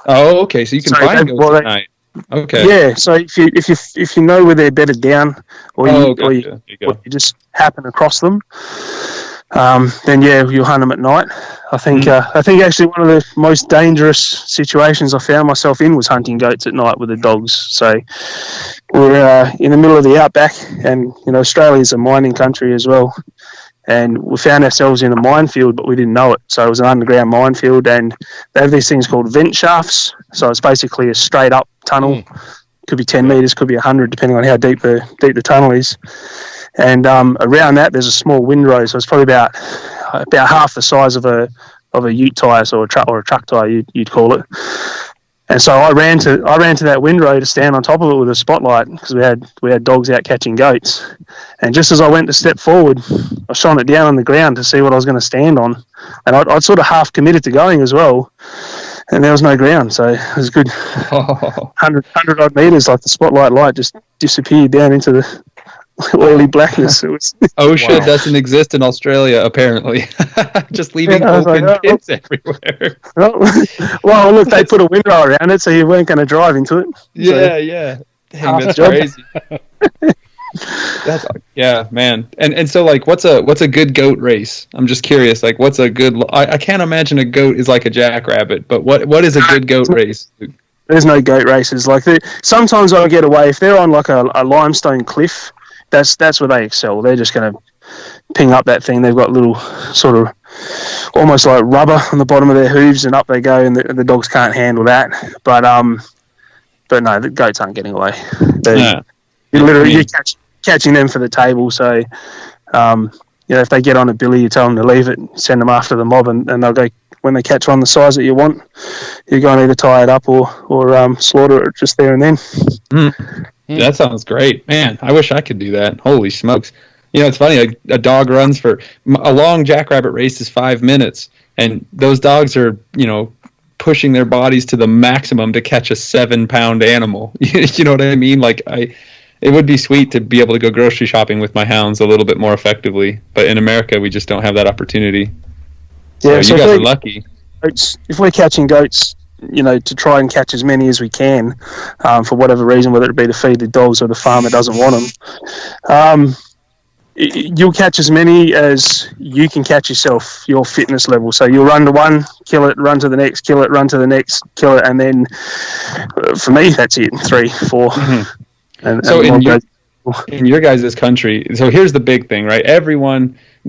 Oh, okay. So you can find goats at night. Okay. Yeah. So if you know where they're bedded down, or you just happen across them, then yeah, you'll hunt them at night. I think actually one of the most dangerous situations I found myself in was hunting goats at night with the dogs. So we're in the middle of the Outback, and Australia's a mining country as well. And we found ourselves in a minefield, but we didn't know it. So it was an underground minefield, and they have these things called vent shafts. So it's basically a straight up tunnel. Could be 10 meters, could be 100, depending on how deep the tunnel is. And around that, there's a small windrow. So it's probably about half the size of a ute tire, so a truck tire, you'd call it. And so I ran to that windrow to stand on top of it with a spotlight because we had dogs out catching goats. And just as I went to step forward, I shone it down on the ground to see what I was going to stand on. And I'd sort of half committed to going as well. And there was no ground, so it was a good 100 odd meters. Like the spotlight light just disappeared down into the oily blackness. It was OSHA doesn't exist in Australia, apparently. Just leaving open pits everywhere. Well, look, they put a window around it, so you weren't going to drive into it. Yeah. Dang, that's crazy. Yeah, man. And so, like, what's a good goat race? I'm just curious. Like, what's a good? I can't imagine a goat is like a jackrabbit, but what is a good goat race? There's no goat races. Like, sometimes I'll get away if they're on like a limestone cliff. That's where they excel. They're just going to ping up that thing. They've got little sort of almost like rubber on the bottom of their hooves, and up they go, and the dogs can't handle that. But no, the goats aren't getting away. You're catching them for the table. So, if they get on a billy, you tell them to leave it, send them after the mob, and they'll go. When they catch one the size that you want, you're going to either tie it up or slaughter it just there and then. That sounds great, man. I wish I could do that. Holy smokes! It's funny. A dog runs for a long jackrabbit race is 5 minutes, and those dogs are pushing their bodies to the maximum to catch a 7-pound animal. You know what I mean? Like it would be sweet to be able to go grocery shopping with my hounds a little bit more effectively, but in America we just don't have that opportunity. So you guys are lucky. If we're catching goats, to try and catch as many as we can, for whatever reason, whether it be to feed the dogs or the farmer doesn't want them, you'll catch as many as you can catch yourself, your fitness level. So you'll run to one, kill it, run to the next, kill it, run to the next, kill it, and then for me, that's it, 3, 4. And so in your guys' country, so here's the big thing, right?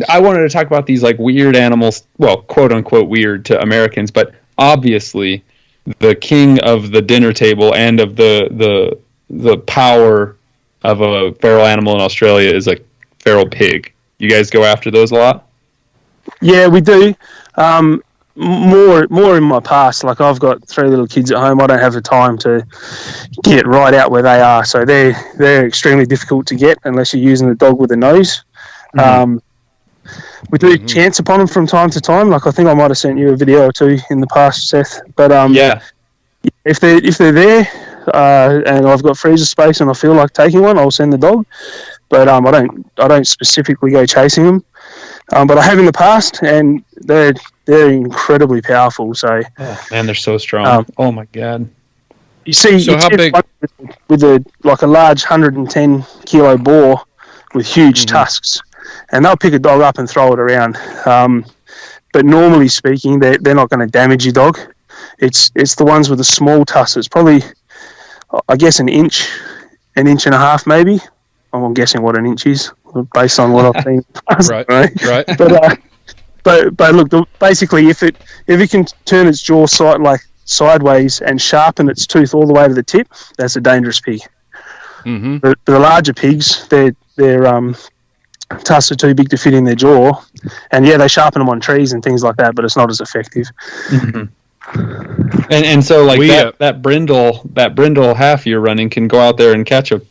I wanted to talk about these like weird animals, well, quote unquote weird to Americans, but obviously the king of the dinner table and of the power of a feral animal in Australia is a feral pig. You guys go after those a lot? Yeah, we do. More in my past. Like, I've got 3 little kids at home. I don't have the time to get right out where they are, so they're extremely difficult to get unless you're using the dog with a nose. We do chance upon them from time to time. Like, I think I might have sent you a video or 2 in the past, Seth. But if they're there and I've got freezer space and I feel like taking one, I'll send the dog. But I don't specifically go chasing them. But I have in the past, and they're incredibly powerful. So, man, they're so strong. Oh my god! You see, so how big? With a large 110 kilo boar with huge tusks, and they'll pick a dog up and throw it around. But normally speaking, they're not going to damage your dog. It's the ones with the small tusks. It's probably, I guess, an inch and a half, maybe. I'm guessing what an inch is based on what I've seen. Right. But look, basically, if it can turn its jaw sideways and sharpen its tooth all the way to the tip, that's a dangerous pig. The larger pigs, their tusks are too big to fit in their jaw, and they sharpen them on trees and things like that, but it's not as effective. And so like that brindle half you're running can go out there and catch a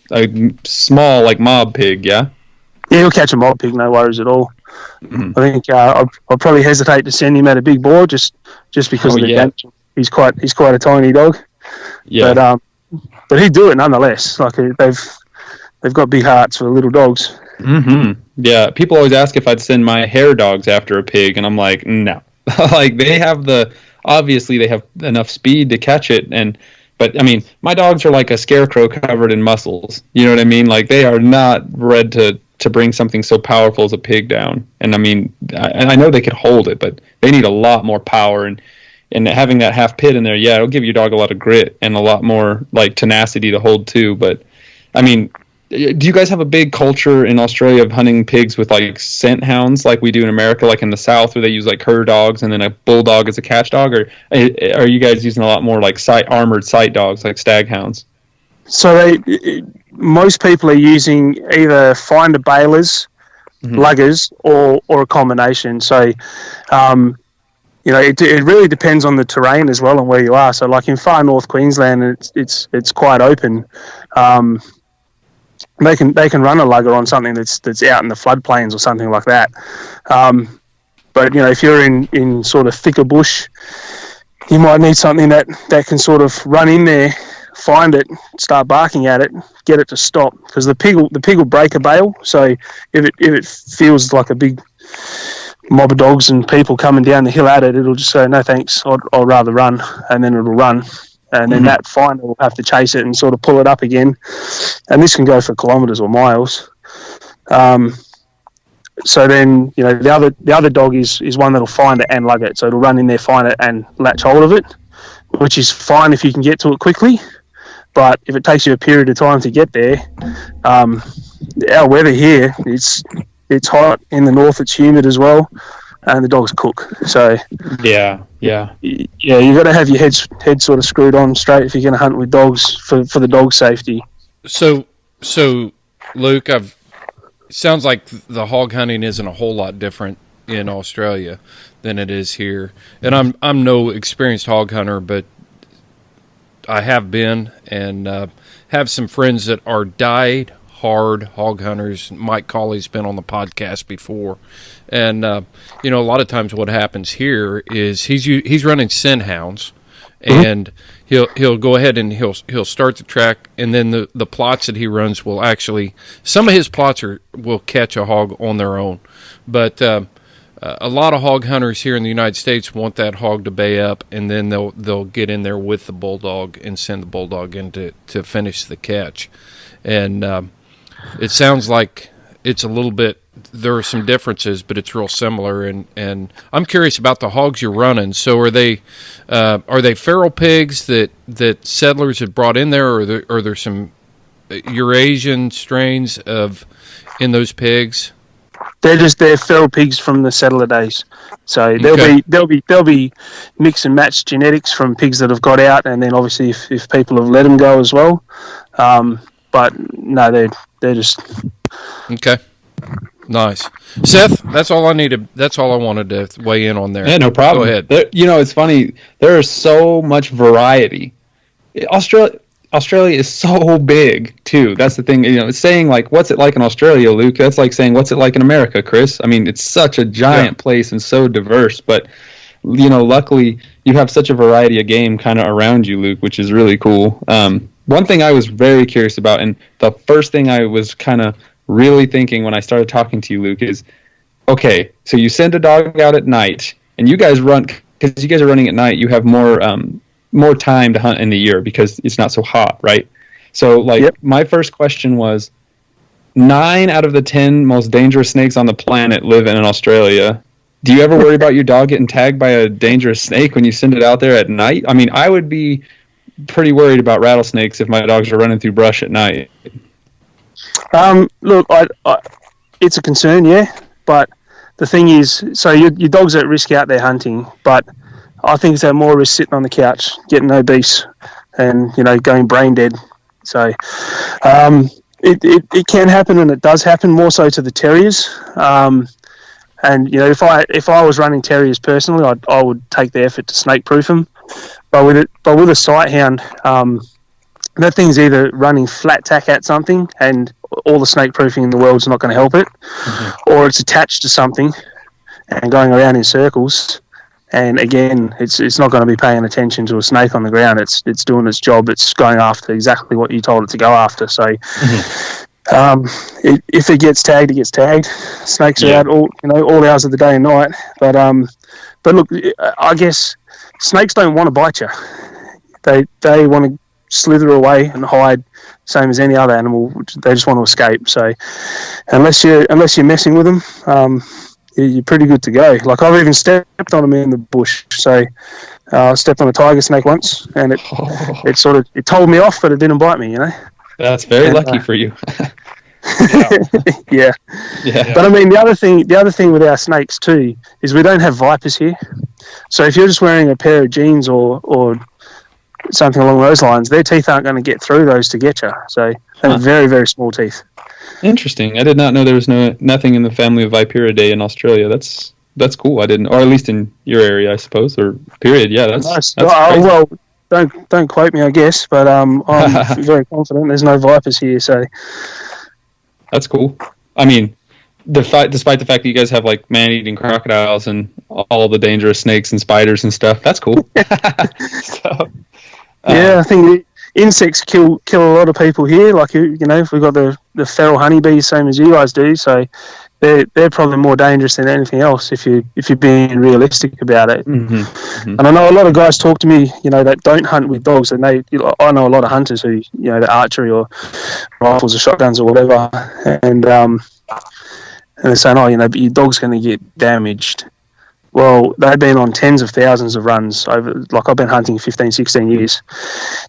small like mob pig, yeah? Yeah, he'll catch a mob pig, no worries at all. I think I'll probably hesitate to send him at a big boar just because of the damage. He's quite a tiny dog. Yeah. But he'd do it nonetheless. Like, they've got big hearts for little dogs. Yeah, people always ask if I'd send my hare dogs after a pig, and I'm like, no. Like, obviously they have enough speed to catch it, but I mean, my dogs are like a scarecrow covered in muscles. You know what I mean? Like, they are not bred to bring something so powerful as a pig down. And I mean, I know they could hold it, but they need a lot more power, and having that half pit in there, it'll give your dog a lot of grit and a lot more like tenacity to hold too. But I mean, do you guys have a big culture in Australia of hunting pigs with like scent hounds like we do in America, like in the South, where they use like cur dogs and then a bulldog as a catch dog, or are you guys using a lot more like armored sight dogs like stag hounds? So most people are using either finder bailers, luggers, or a combination. So it really depends on the terrain as well and where you are. So, like in far north Queensland, it's quite open. They can run a lugger on something that's out in the floodplains or something like that. But if you're in sort of thicker bush, you might need something that can sort of run in there, find it, start barking at it, get it to stop, because the pig will break a bail. So if it feels like a big mob of dogs and people coming down the hill at it, it'll just say, no thanks, I'd rather run, and then it'll run. And then that finder will have to chase it and sort of pull it up again. And this can go for kilometres or miles. So then, the other dog is one that'll find it and lug it. So it'll run in there, find it, and latch hold of it, which is fine if you can get to it quickly. But if it takes you a period of time to get there, our weather here, it's hot in the north, it's humid as well, and the dogs cook. So yeah, you've got to have your head sort of screwed on straight if you're going to hunt with dogs for the dog safety. So Luke, sounds like the hog hunting isn't a whole lot different in Australia than it is here. And I'm no experienced hog hunter, but I have been and have some friends that are hard hog hunters. Mike Colley's been on the podcast before, and a lot of times what happens here is he's running scent hounds, and he'll go ahead and he'll start the track, and then the plots that he runs will actually, some of his plots will catch a hog on their own, but a lot of hog hunters here in the United States want that hog to bay up, and then they'll get in there with the bulldog and send the bulldog in to finish the catch. And it sounds like it's a little bit, there are some differences, but it's real similar. And I'm curious about the hogs you're running. So are they feral pigs that settlers have brought in there, or are there some Eurasian strains in those pigs? They're feral pigs from the settler days. So they'll be mix and match genetics from pigs that have got out, and then obviously if people have let them go as well. But no, they're just okay. Nice, Seth. That's all I needed. That's all I wanted to weigh in on there. Yeah, no problem. Go ahead. It's funny. There is so much variety. Australia is so big too. That's the thing. It's saying like, what's it like in Australia, Luke? That's like saying, what's it like in America, Chris? I mean, it's such a giant place and so diverse. But luckily you have such a variety of game kind of around you, Luke, which is really cool. One thing I was very curious about, and the first thing I was kind of really thinking when I started talking to you, Luke, is, okay, so you send a dog out at night, and you guys run, because you guys are running at night, you have more time to hunt in the year because it's not so hot, right? So, My first question was, 9 out of the 10 most dangerous snakes on the planet live in Australia. Do you ever worry about your dog getting tagged by a dangerous snake when you send it out there at night? I mean, I would be pretty worried about rattlesnakes if my dogs are running through brush at night. Look, it's a concern, yeah. But the thing is, so your dog's at risk out there hunting, but I think it's at more risk sitting on the couch, getting obese, and going brain dead. So it can happen, and it does happen more so to the terriers. And if I was running terriers personally, I would take the effort to snake proof them. But with a Sighthound, that thing's either running flat tack at something, and all the snake proofing in the world's not going to help it, or it's attached to something and going around in circles. And again, it's not going to be paying attention to a snake on the ground. It's doing its job. It's going after exactly what you told it to go after. So, if it gets tagged, it gets tagged. Snakes are out all hours of the day and night. But look, I guess snakes don't want to bite you. They want to slither away and hide, same as any other animal. They just want to escape. So, unless you're messing with them, you're pretty good to go. Like, I've even stepped on them in the bush. So I stepped on a tiger snake once, and it told me off, but it didn't bite me. That's very lucky for you. Yeah. But I mean, the other thing with our snakes too is we don't have vipers here. So if you're just wearing a pair of jeans or something along those lines, their teeth aren't going to get through those to get you. So they have very, very small teeth. Interesting. I did not know there was nothing in the family of Viperidae in Australia. That's that's cool. I didn't, or at least in your area, I suppose, or period. Yeah, that's Nice. crazy. Well, don't quote me, I guess, but I'm very confident there's no vipers here, so That's cool. I mean, despite the fact that you guys have like man-eating crocodiles and all the dangerous snakes and spiders and stuff, that's cool. Yeah, I think insects kill a lot of people here. Like, you know, if we've got the feral honeybees, same as you guys do, so they're probably more dangerous than anything else if you're being realistic about it. Mm-hmm. Mm-hmm. And I know a lot of guys talk to me, you know, that don't hunt with dogs, and I know a lot of hunters who, you know, the archery or rifles or shotguns or whatever, and they're saying, oh, you know, but your dog's going to get damaged. Well, they've been on tens of thousands of runs over, like I've been hunting 15, 16 years,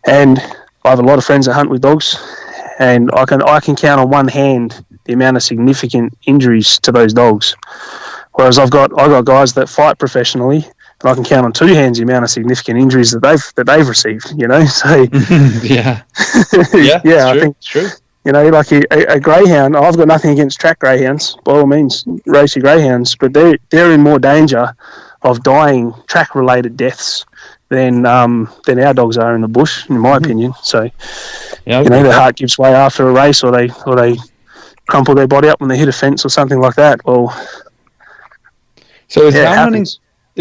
and I have a lot of friends that hunt with dogs, and I can count on one hand the amount of significant injuries to those dogs. Whereas I got guys that fight professionally, and I can count on two hands the amount of significant injuries that they've received. You know, so yeah, I think it's true. You know, like a greyhound. I've got nothing against track greyhounds, by all means, race your greyhounds, but they're in more danger of dying track-related deaths than our dogs are in the bush, in my opinion. So, yeah, you know, their heart gives way after a race, or they crumple their body up when they hit a fence or something like that. Well, so is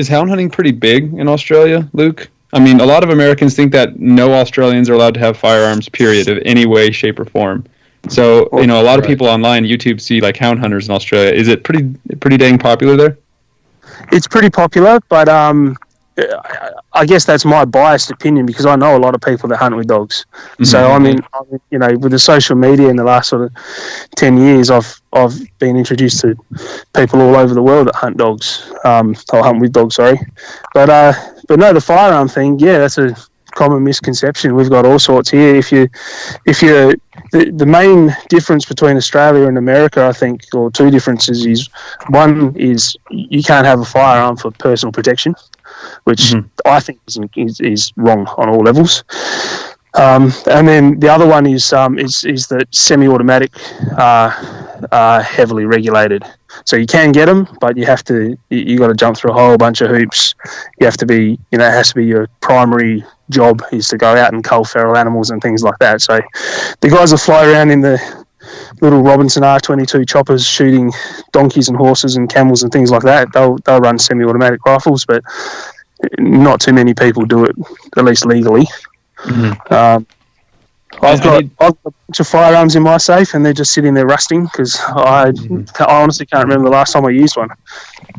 hound hunting pretty big in Australia, Luke? I mean, a lot of Americans think that no Australians are allowed to have firearms, period, of any way, shape, or form. So, you know, a lot of people online, YouTube, see like hound hunters in Australia. Is it pretty dang popular there? It's pretty popular, but I guess that's my biased opinion because I know a lot of people that hunt with dogs. Mm-hmm. So I mean, you know, with the social media in the last sort of 10 years, I've been introduced to people all over the world that hunt dogs. Or hunt with dogs, sorry. But no, the firearm thing, yeah, that's a common misconception. We've got all sorts here. The main difference between Australia and America, I think, or two differences is, one is you can't have a firearm for personal protection, which I think is wrong on all levels. And then the other one is that semi-automatic are heavily regulated. So you can get them, but you got to jump through a whole bunch of hoops. You have to be, you know, it has to be your primary job is to go out and cull feral animals and things like that. So the guys that fly around in the little Robinson R22 choppers shooting donkeys and horses and camels and things like that, they'll run semi-automatic rifles, but not too many people do it, at least legally. Mm-hmm. I've got a bunch of firearms in my safe, and they're just sitting there rusting because I honestly can't remember the last time I used one.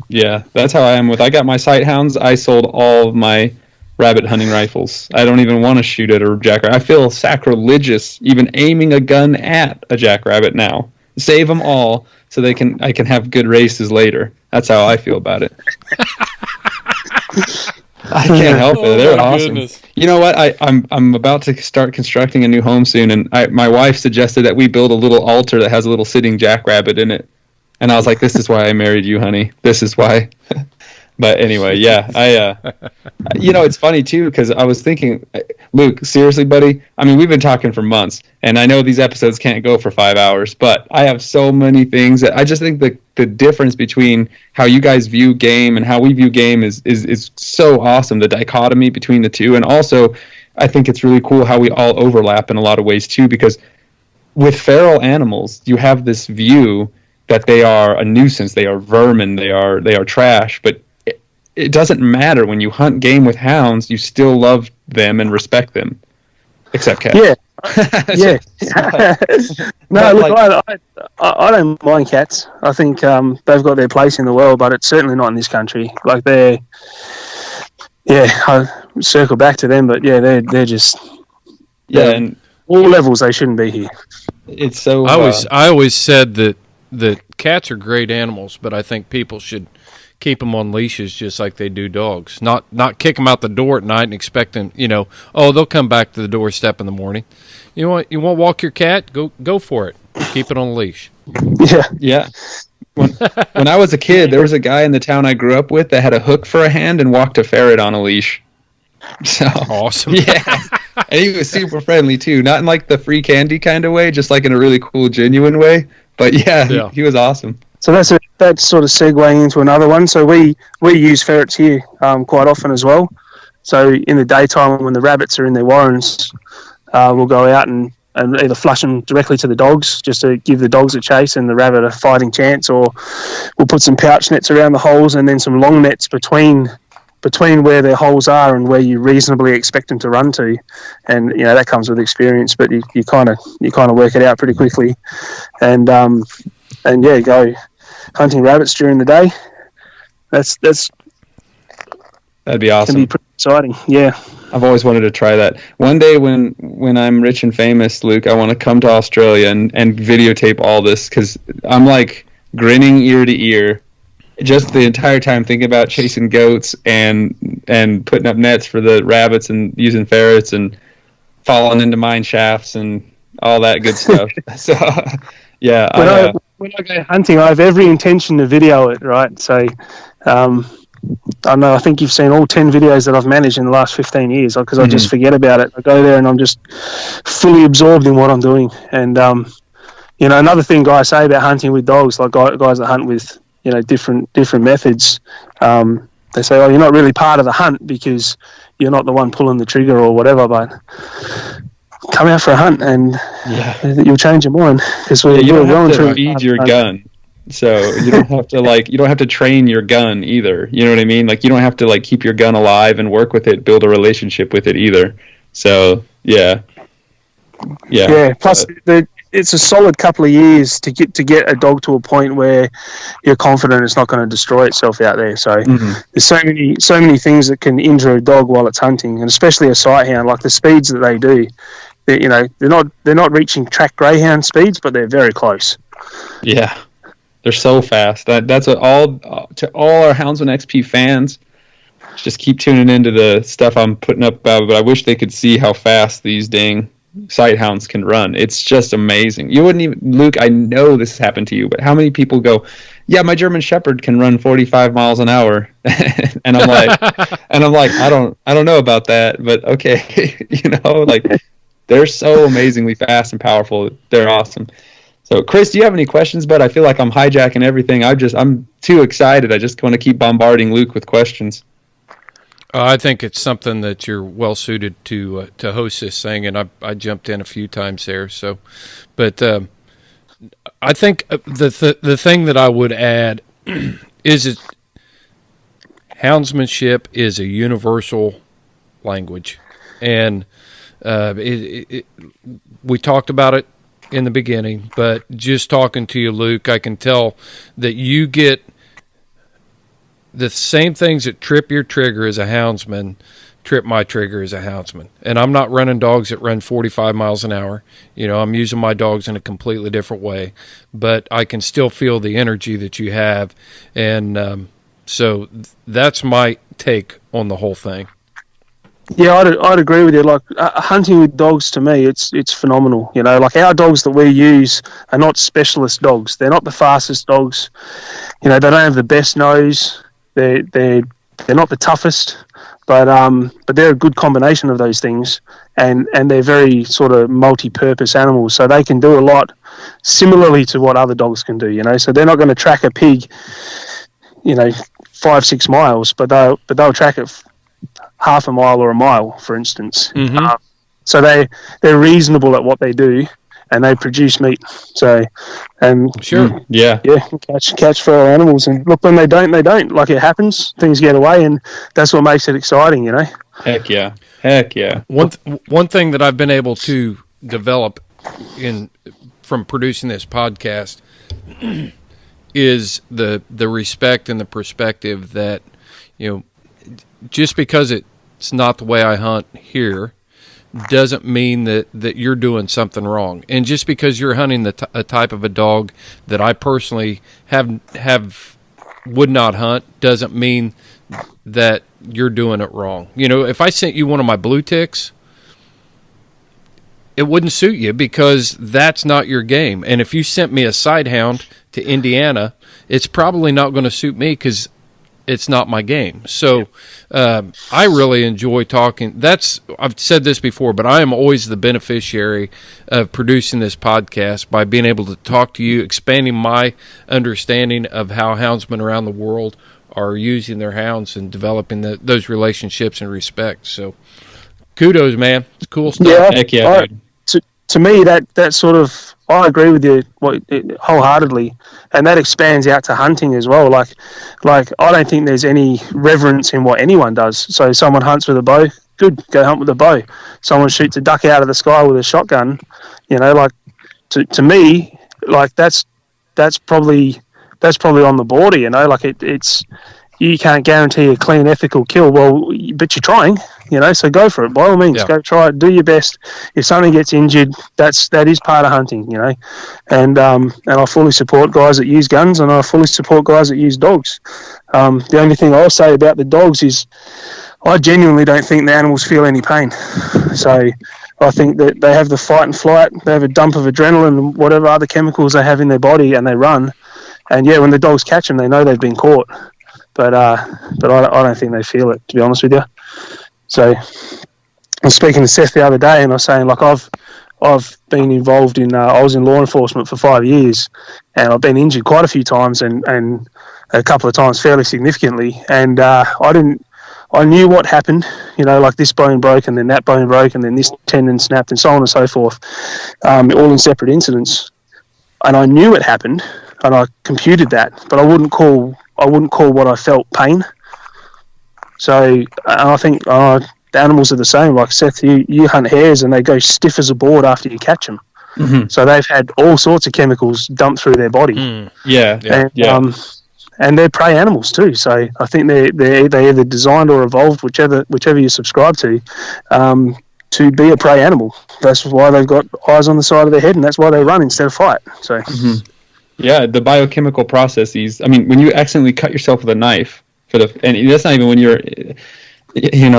Yeah, that's how I am I got my Sighthounds. I sold all of my rabbit hunting rifles. I don't even want to shoot at a jackrabbit. I feel sacrilegious even aiming a gun at a jackrabbit now. Save them all so I can have good races later. That's how I feel about it. I can't help it. They're awesome. Goodness. You know what? I'm about to start constructing a new home soon, and my wife suggested that we build a little altar that has a little sitting jackrabbit in it. And I was like, "This is why I married you, honey. This is why." But anyway, yeah, you know, it's funny too because I was thinking, Luke, seriously, buddy. I mean, we've been talking for months, and I know these episodes can't go for 5 hours, but I have so many things that I just think the difference between how you guys view game and how we view game is so awesome. The dichotomy between the two, and also I think it's really cool how we all overlap in a lot of ways too. Because with feral animals, you have this view that they are a nuisance, they are vermin, they are trash, but it doesn't matter. When you hunt game with hounds, you still love them and respect them, except cats. Yeah, yeah. No, look, I don't mind cats. I think they've got their place in the world, but it's certainly not in this country. Like I circle back to them, but yeah, they're just and all levels they shouldn't be here. It's so. I always said that cats are great animals, but I think people should keep them on leashes just like they do dogs. Not kick them out the door at night and expect them, you know, they'll come back to the doorstep in the morning. You want to walk your cat? Go for it. Keep it on a leash. Yeah. When I was a kid, there was a guy in the town I grew up with that had a hook for a hand and walked a ferret on a leash. So awesome. Yeah. And he was super friendly too. Not in like the free candy kind of way, just like in a really cool, genuine way. But yeah. He was awesome. So that's that's sort of segueing into another one. So we use ferrets here quite often as well. So in the daytime when the rabbits are in their warrens, we'll go out and either flush them directly to the dogs just to give the dogs a chase and the rabbit a fighting chance, or we'll put some pouch nets around the holes and then some long nets between where their holes are and where you reasonably expect them to run to. And that comes with experience, but you kind of work it out pretty quickly. And go hunting rabbits during the day. That'd be awesome. Can be pretty exciting. Yeah. I've always wanted to try that. One day when I'm rich and famous, Luke, I want to come to Australia and videotape all this, because I'm like grinning ear to ear just the entire time thinking about chasing goats and putting up nets for the rabbits and using ferrets and falling into mine shafts and all that good stuff. So, yeah. When I go hunting, I have every intention to video it, right? So, I know, I think you've seen all 10 videos that I've managed in the last 15 years because I just forget about it. I go there and I'm just fully absorbed in what I'm doing. And, another thing guys say about hunting with dogs, like guys that hunt with, different methods, they say, oh, you're not really part of the hunt because you're not the one pulling the trigger or whatever, but come out for a hunt and you'll change your mind. Because you don't have to feed your gun. So you don't have to train your gun either. You know what I mean? Like, you don't have to keep your gun alive and work with it, build a relationship with it either. So yeah. Plus, it's a solid couple of years to get a dog to a point where you're confident it's not going to destroy itself out there. So there's so many things that can injure a dog while it's hunting, and especially a Sighthound. Like the speeds that they do, they're not reaching track greyhound speeds, but they're very close. Yeah. They're so fast. That's what to all our Houndsman XP fans. Just keep tuning into the stuff I'm putting up about. But I wish they could see how fast these dang Sighthounds can run. It's just amazing. You wouldn't even, Luke. I know this has happened to you, but how many people go, "Yeah, my German Shepherd can run 45 miles an hour," and I'm like, I don't know about that, but okay, they're so amazingly fast and powerful. They're awesome. So, Chris, do you have any questions? But I feel like I'm hijacking everything. I'm too excited. I just want to keep bombarding Luke with questions. I think it's something that you're well suited to host this thing, and I jumped in a few times there. So, but I think the thing that I would add is houndsmanship is a universal language, and we talked about it in the beginning, but just talking to you, Luke, I can tell that you get the same things that trip your trigger as a houndsman trip my trigger as a houndsman. And I'm not running dogs that run 45 miles an hour. I'm using my dogs in a completely different way, but I can still feel the energy that you have. And so that's my take on the whole thing. Yeah, I'd agree with you. Like hunting with dogs, to me, it's phenomenal. Like our dogs that we use are not specialist dogs. They're not the fastest dogs. They don't have the best nose. They're not the toughest, but they're a good combination of those things, and they're very sort of multi-purpose animals. So they can do a lot similarly to what other dogs can do. So they're not going to track a pig, 5-6 miles, but they'll track it half a mile or a mile, for instance. So they're reasonable at what they do, and they produce meat. So, sure, catch for our animals. And look, when they don't. Like, it happens, things get away, and that's what makes it exciting. Heck yeah. One thing that I've been able to develop from producing this podcast is the respect and the perspective that just because it's not the way I hunt here doesn't mean that you're doing something wrong. And just because you're hunting a type of a dog that I personally would not hunt doesn't mean that you're doing it wrong. If I sent you one of my blue ticks, it wouldn't suit you because that's not your game. And if you sent me a Sighthound to Indiana, it's probably not going to suit me because it's not my game. So I really enjoy talking. I've said this before, but I am always the beneficiary of producing this podcast by being able to talk to you, expanding my understanding of how houndsmen around the world are using their hounds and developing those relationships and respect. So kudos, man. It's cool stuff. Yeah, Heck yeah, dude. To me, that sort of, I agree with you wholeheartedly, and that expands out to hunting as well. Like I don't think there's any reverence in what anyone does. So someone hunts with a bow, good, go hunt with a bow. Someone shoots a duck out of the sky with a shotgun, like to me, like that's probably on the border, like it's. You can't guarantee a clean, ethical kill. Well, but you're trying, so go for it. By all means, Go try it. Do your best. If something gets injured, that is part of hunting, And I fully support guys that use guns, and I fully support guys that use dogs. The only thing I'll say about the dogs is I genuinely don't think the animals feel any pain. So I think that they have the fight and flight. They have a dump of adrenaline and whatever other chemicals they have in their body, and they run. And, when the dogs catch them, they know they've been caught. But I don't think they feel it, to be honest with you. So I was speaking to Seth the other day, and I was saying, like, I've been involved in I was in law enforcement for 5 years, and I've been injured quite a few times, and a couple of times fairly significantly. And I knew what happened, like this bone broke, and then that bone broke, and then this tendon snapped, and so on and so forth, all in separate incidents. And I knew it happened, and I computed that, but I wouldn't call what I felt pain. So I think the animals are the same. Like Seth, you hunt hares and they go stiff as a board after you catch them. Mm-hmm. So they've had all sorts of chemicals dumped through their body. And they're prey animals too. So I think they're either designed or evolved, whichever you subscribe to be a prey animal. That's why they've got eyes on the side of their head, and that's why they run instead of fight. So. Mm-hmm. Yeah, the biochemical processes. I mean, when you accidentally cut yourself with a knife, and that's not even when you're,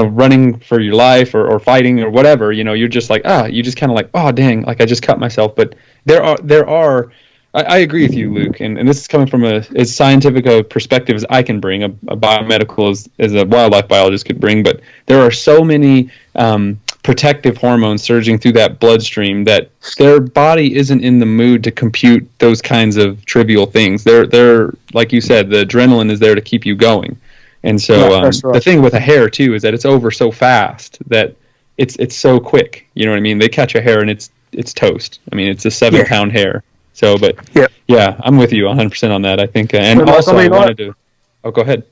running for your life or fighting or whatever. You're just like, you just kind of like, oh dang, like I just cut myself. But there are. I agree with you, Luke, and this is coming from as scientific a perspective as I can bring, a biomedical as a wildlife biologist could bring. But there are so many protective hormones surging through that bloodstream that their body isn't in the mood to compute those kinds of trivial things. They're like you said, the adrenaline is there to keep you going. And so right. The thing with a hare too is that it's over so fast that it's so quick. You know what I mean? They catch a hare and it's toast. I mean, it's a 7-pound hare. So, but yeah, I'm with you 100% on that. I think, and but also I wanted to. Oh, go ahead.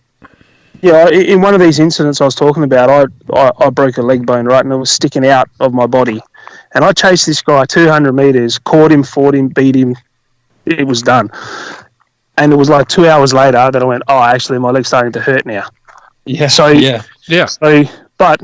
Yeah, in one of these incidents I was talking about, I broke a leg bone, right, and it was sticking out of my body. And I chased this guy 200 metres, caught him, fought him, beat him. It was done. And it was like 2 hours later that I went, actually, my leg's starting to hurt now. Yeah. So, but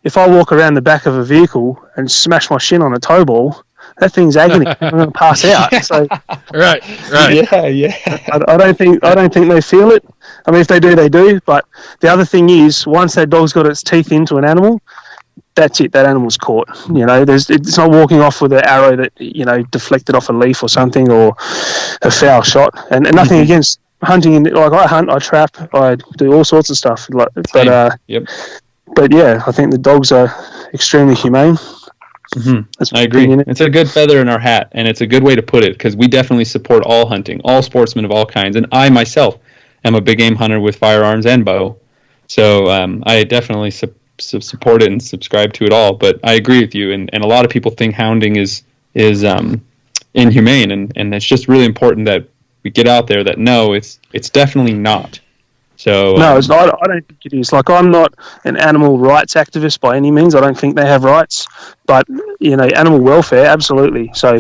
if I walk around the back of a vehicle and smash my shin on a tow ball, that thing's agony. I'm going to pass out. So, right. Yeah. I don't think they feel it. I mean, if they do, they do. But the other thing is, once that dog's got its teeth into an animal, that's it. That animal's caught. It's not walking off with an arrow that deflected off a leaf or something, or a foul shot. And nothing against hunting. Like I hunt, I trap, I do all sorts of stuff. But yeah, I think the dogs are extremely humane. Mm-hmm. I agree. It's a good feather in our hat, and it's a good way to put it, because we definitely support all hunting, all sportsmen of all kinds, and I myself am a big game hunter with firearms and bow, so I definitely support it and subscribe to it all. But I agree with you, and a lot of people think hounding is inhumane, and it's just really important that we get out there that no, it's definitely not. So no, it's not. I don't think it is. Like, I'm not an animal rights activist by any means. I don't think they have rights, but animal welfare, absolutely. So,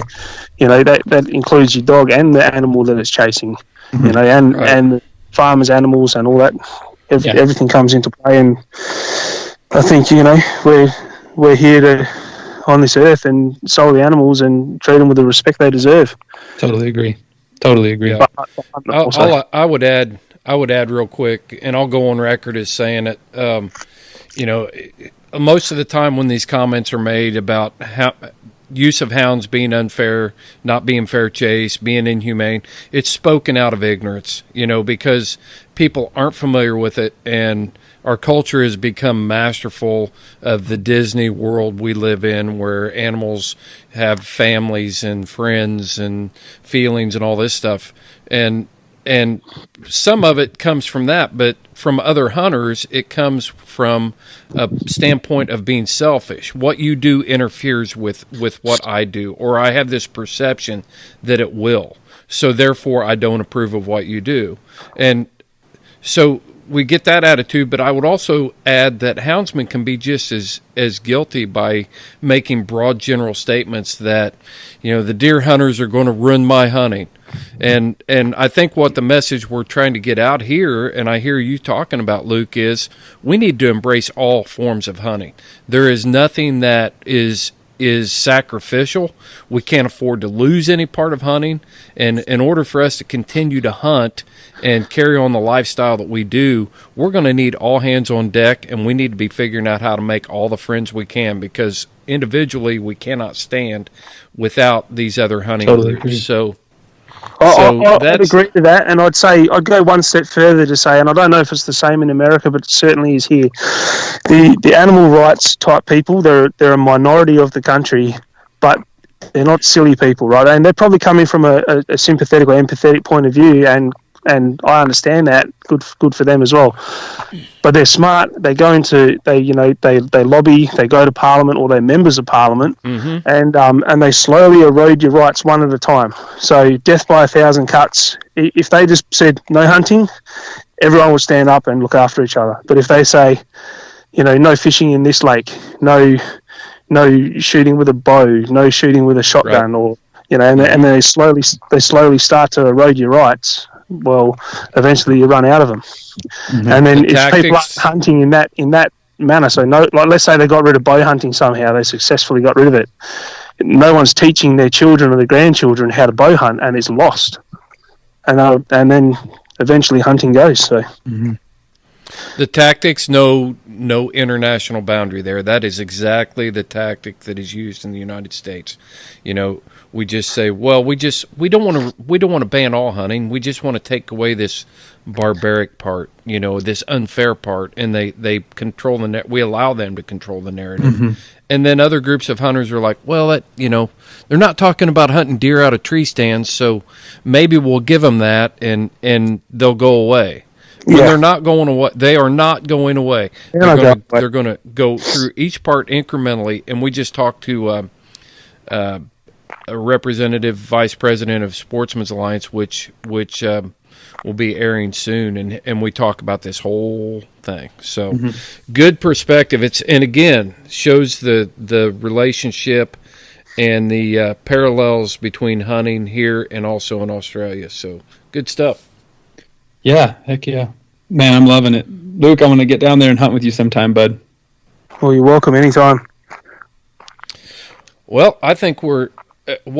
that includes your dog and the animal that it's chasing. Mm-hmm. And farmers' animals and all that. Everything comes into play, and I think we're here on this earth and sow the animals and treat them with the respect they deserve. Totally agree. Yeah. I would add real quick, and I'll go on record as saying it. Most of the time when these comments are made about use of hounds being unfair, not being fair chase, being inhumane, it's spoken out of ignorance, because people aren't familiar with it, and our culture has become masterful of the Disney world we live in, where animals have families and friends and feelings and all this stuff. And some of it comes from that, but from other hunters, it comes from a standpoint of being selfish. What you do interferes with what I do, or I have this perception that it will. So therefore, I don't approve of what you do. And so we get that attitude, but I would also add that houndsmen can be just as guilty by making broad general statements that, the deer hunters are going to ruin my hunting. And I think what the message we're trying to get out here, and I hear you talking about, Luke, is we need to embrace all forms of hunting. There is nothing that is sacrificial. We can't afford to lose any part of hunting. And in order for us to continue to hunt and carry on the lifestyle that we do, we're going to need all hands on deck, and we need to be figuring out how to make all the friends we can, because individually we cannot stand without these other hunting groups. Agree. So I'd agree with that, and I'd go one step further to say, and I don't know if it's the same in America, but it certainly is here. The animal rights type people, they're a minority of the country, but they're not silly people, right? And they're probably coming from a sympathetic or empathetic point of view, and I understand that. Good for them as well. But they're smart. They go into they lobby. They go to Parliament, or they're members of Parliament, and they slowly erode your rights one at a time. So death by 1,000 cuts. If they just said no hunting, everyone would stand up and look after each other. But if they say, no fishing in this lake, no shooting with a bow, no shooting with a shotgun, right, or and they slowly start to erode your rights. Well, eventually you run out of them. And then if people are hunting in that manner, so let's say they got rid of bow hunting somehow, they successfully got rid of it. No one's teaching their children or their grandchildren how to bow hunt, and it's lost. And then eventually hunting goes. So the tactics, no international boundary there. That is exactly the tactic that is used in the United States. We just say, well, we don't want to ban all hunting. We just want to take away this barbaric part, this unfair part, and they control the we allow them to control the narrative. And then other groups of hunters are like, well, they're not talking about hunting deer out of tree stands, so maybe we'll give them that, and they'll go away. When they're not going away, they are not going away. They're going to go through each part incrementally. And we just talked to a representative vice president of Sportsman's Alliance, which will be airing soon, and we talk about this whole thing. So good perspective. And again, shows the relationship and the parallels between hunting here and also in Australia. So good stuff. Yeah, heck yeah. Man, I'm loving it. Luke, I want to get down there and hunt with you sometime, bud. Well, you're welcome anytime. Well, I think what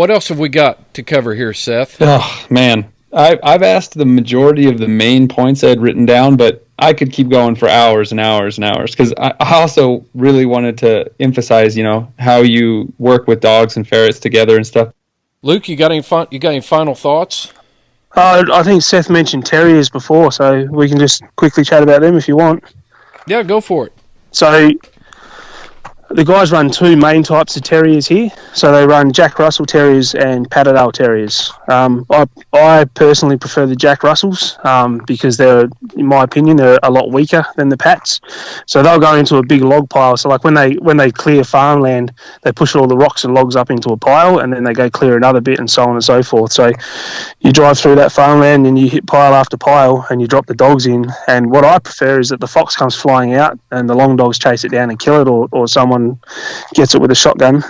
else have we got to cover here, Seth? Oh, man. I've asked the majority of the main points I had written down, but I could keep going for hours and hours and hours, because I also really wanted to emphasize, how you work with dogs and ferrets together and stuff. Luke, you got any final thoughts? I think Seth mentioned terriers before, so we can just quickly chat about them if you want. Yeah, go for it. So the guys run two main types of terriers here. So they run Jack Russell Terriers and Patterdale Terriers. I personally prefer the Jack Russells because they're, in my opinion, they're a lot weaker than the Pats. So they'll go into a big log pile. So like when they clear farmland, they push all the rocks and logs up into a pile, and then they go clear another bit, and so on and so forth. So you drive through that farmland and you hit pile after pile and you drop the dogs in. And what I prefer is that the fox comes flying out and the long dogs chase it down and kill it, or someone gets it with a shotgun.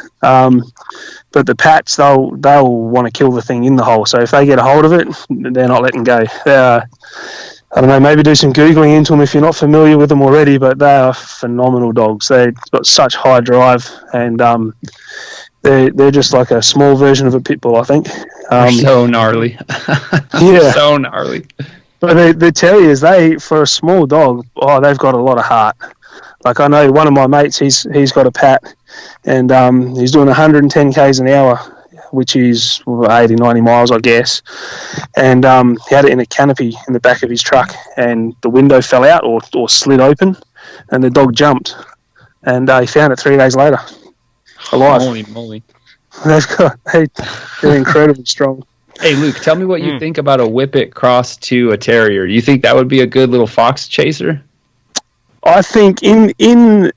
But the Pats, they'll want to kill the thing in the hole. So if they get a hold of it, they're not letting go. I don't know, maybe do some Googling into them if you're not familiar with them already, but they are phenomenal dogs. They've got such high drive, and they're just like a small version of a pit bull, I think. They're so gnarly. Yeah. So gnarly. But the terriers, for a small dog, they've got a lot of heart. Like I know one of my mates, he's got a Pat, and he's doing 110 k's an hour, which is 80, 90 miles, I guess. And he had it in a canopy in the back of his truck, and the window fell out or slid open, and the dog jumped, and he found it 3 days later, alive. Holy moly! They're incredibly strong. Hey, Luke, tell me what you think about a Whippet cross to a terrier. You think that would be a good little fox chaser? I think in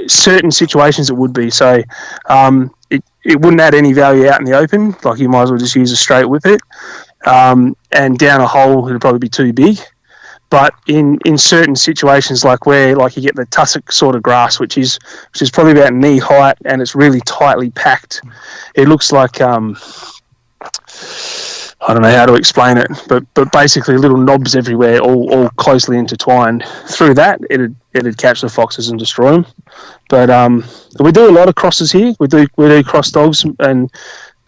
certain situations it would be. So it wouldn't add any value out in the open. Like, you might as well just use a straight Whippet. And down a hole, it'd probably be too big. But in certain situations, like where you get the tussock sort of grass, which is probably about knee height, and it's really tightly packed. It looks like I don't know how to explain it, but basically little knobs everywhere, all closely intertwined. Through that, it'd catch the foxes and destroy them. But we do a lot of crosses here. We do cross dogs, and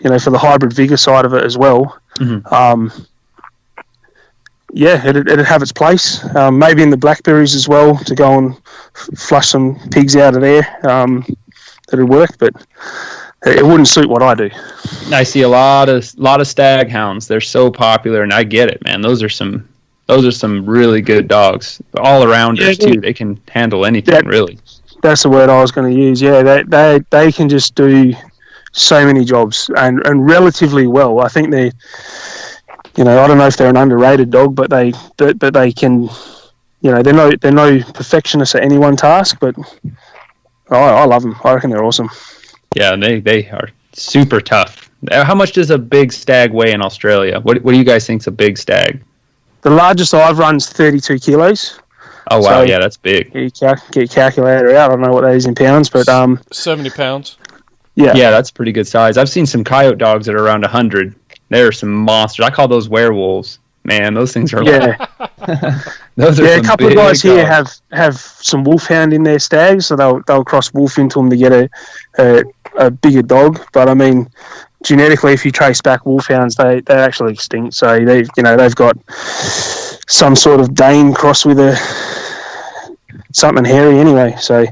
for the hybrid vigor side of it as well. Mm-hmm. It'd have its place. Maybe in the blackberries as well, to go and flush some pigs out of there. That'd work, but it wouldn't suit what I do. I see a lot of stag hounds. They're so popular, and I get it, man. Those are some really good dogs. All arounders too. They can handle anything, really. That's the word I was going to use. Yeah, they can just do so many jobs and relatively well. I think they, I don't know if they're an underrated dog, but they can, they're no perfectionists at any one task. But I love them. I reckon they're awesome. Yeah, they are super tough. How much does a big stag weigh in Australia? What do you guys think's a big stag? The largest I've run's 32 kilos. Oh, wow, so, yeah, that's big. Get your calculator out. I don't know what that is in pounds, but 70 pounds. Yeah, that's pretty good size. I've seen some coyote dogs that are around 100. They're some monsters. I call those werewolves. Man, those things are those are a couple of guys here have some wolfhound in their stags, so they'll cross wolf into them to get a bigger dog. But I mean, genetically, if you trace back wolfhounds, they're actually extinct. So they've got some sort of Dane cross with something hairy anyway. So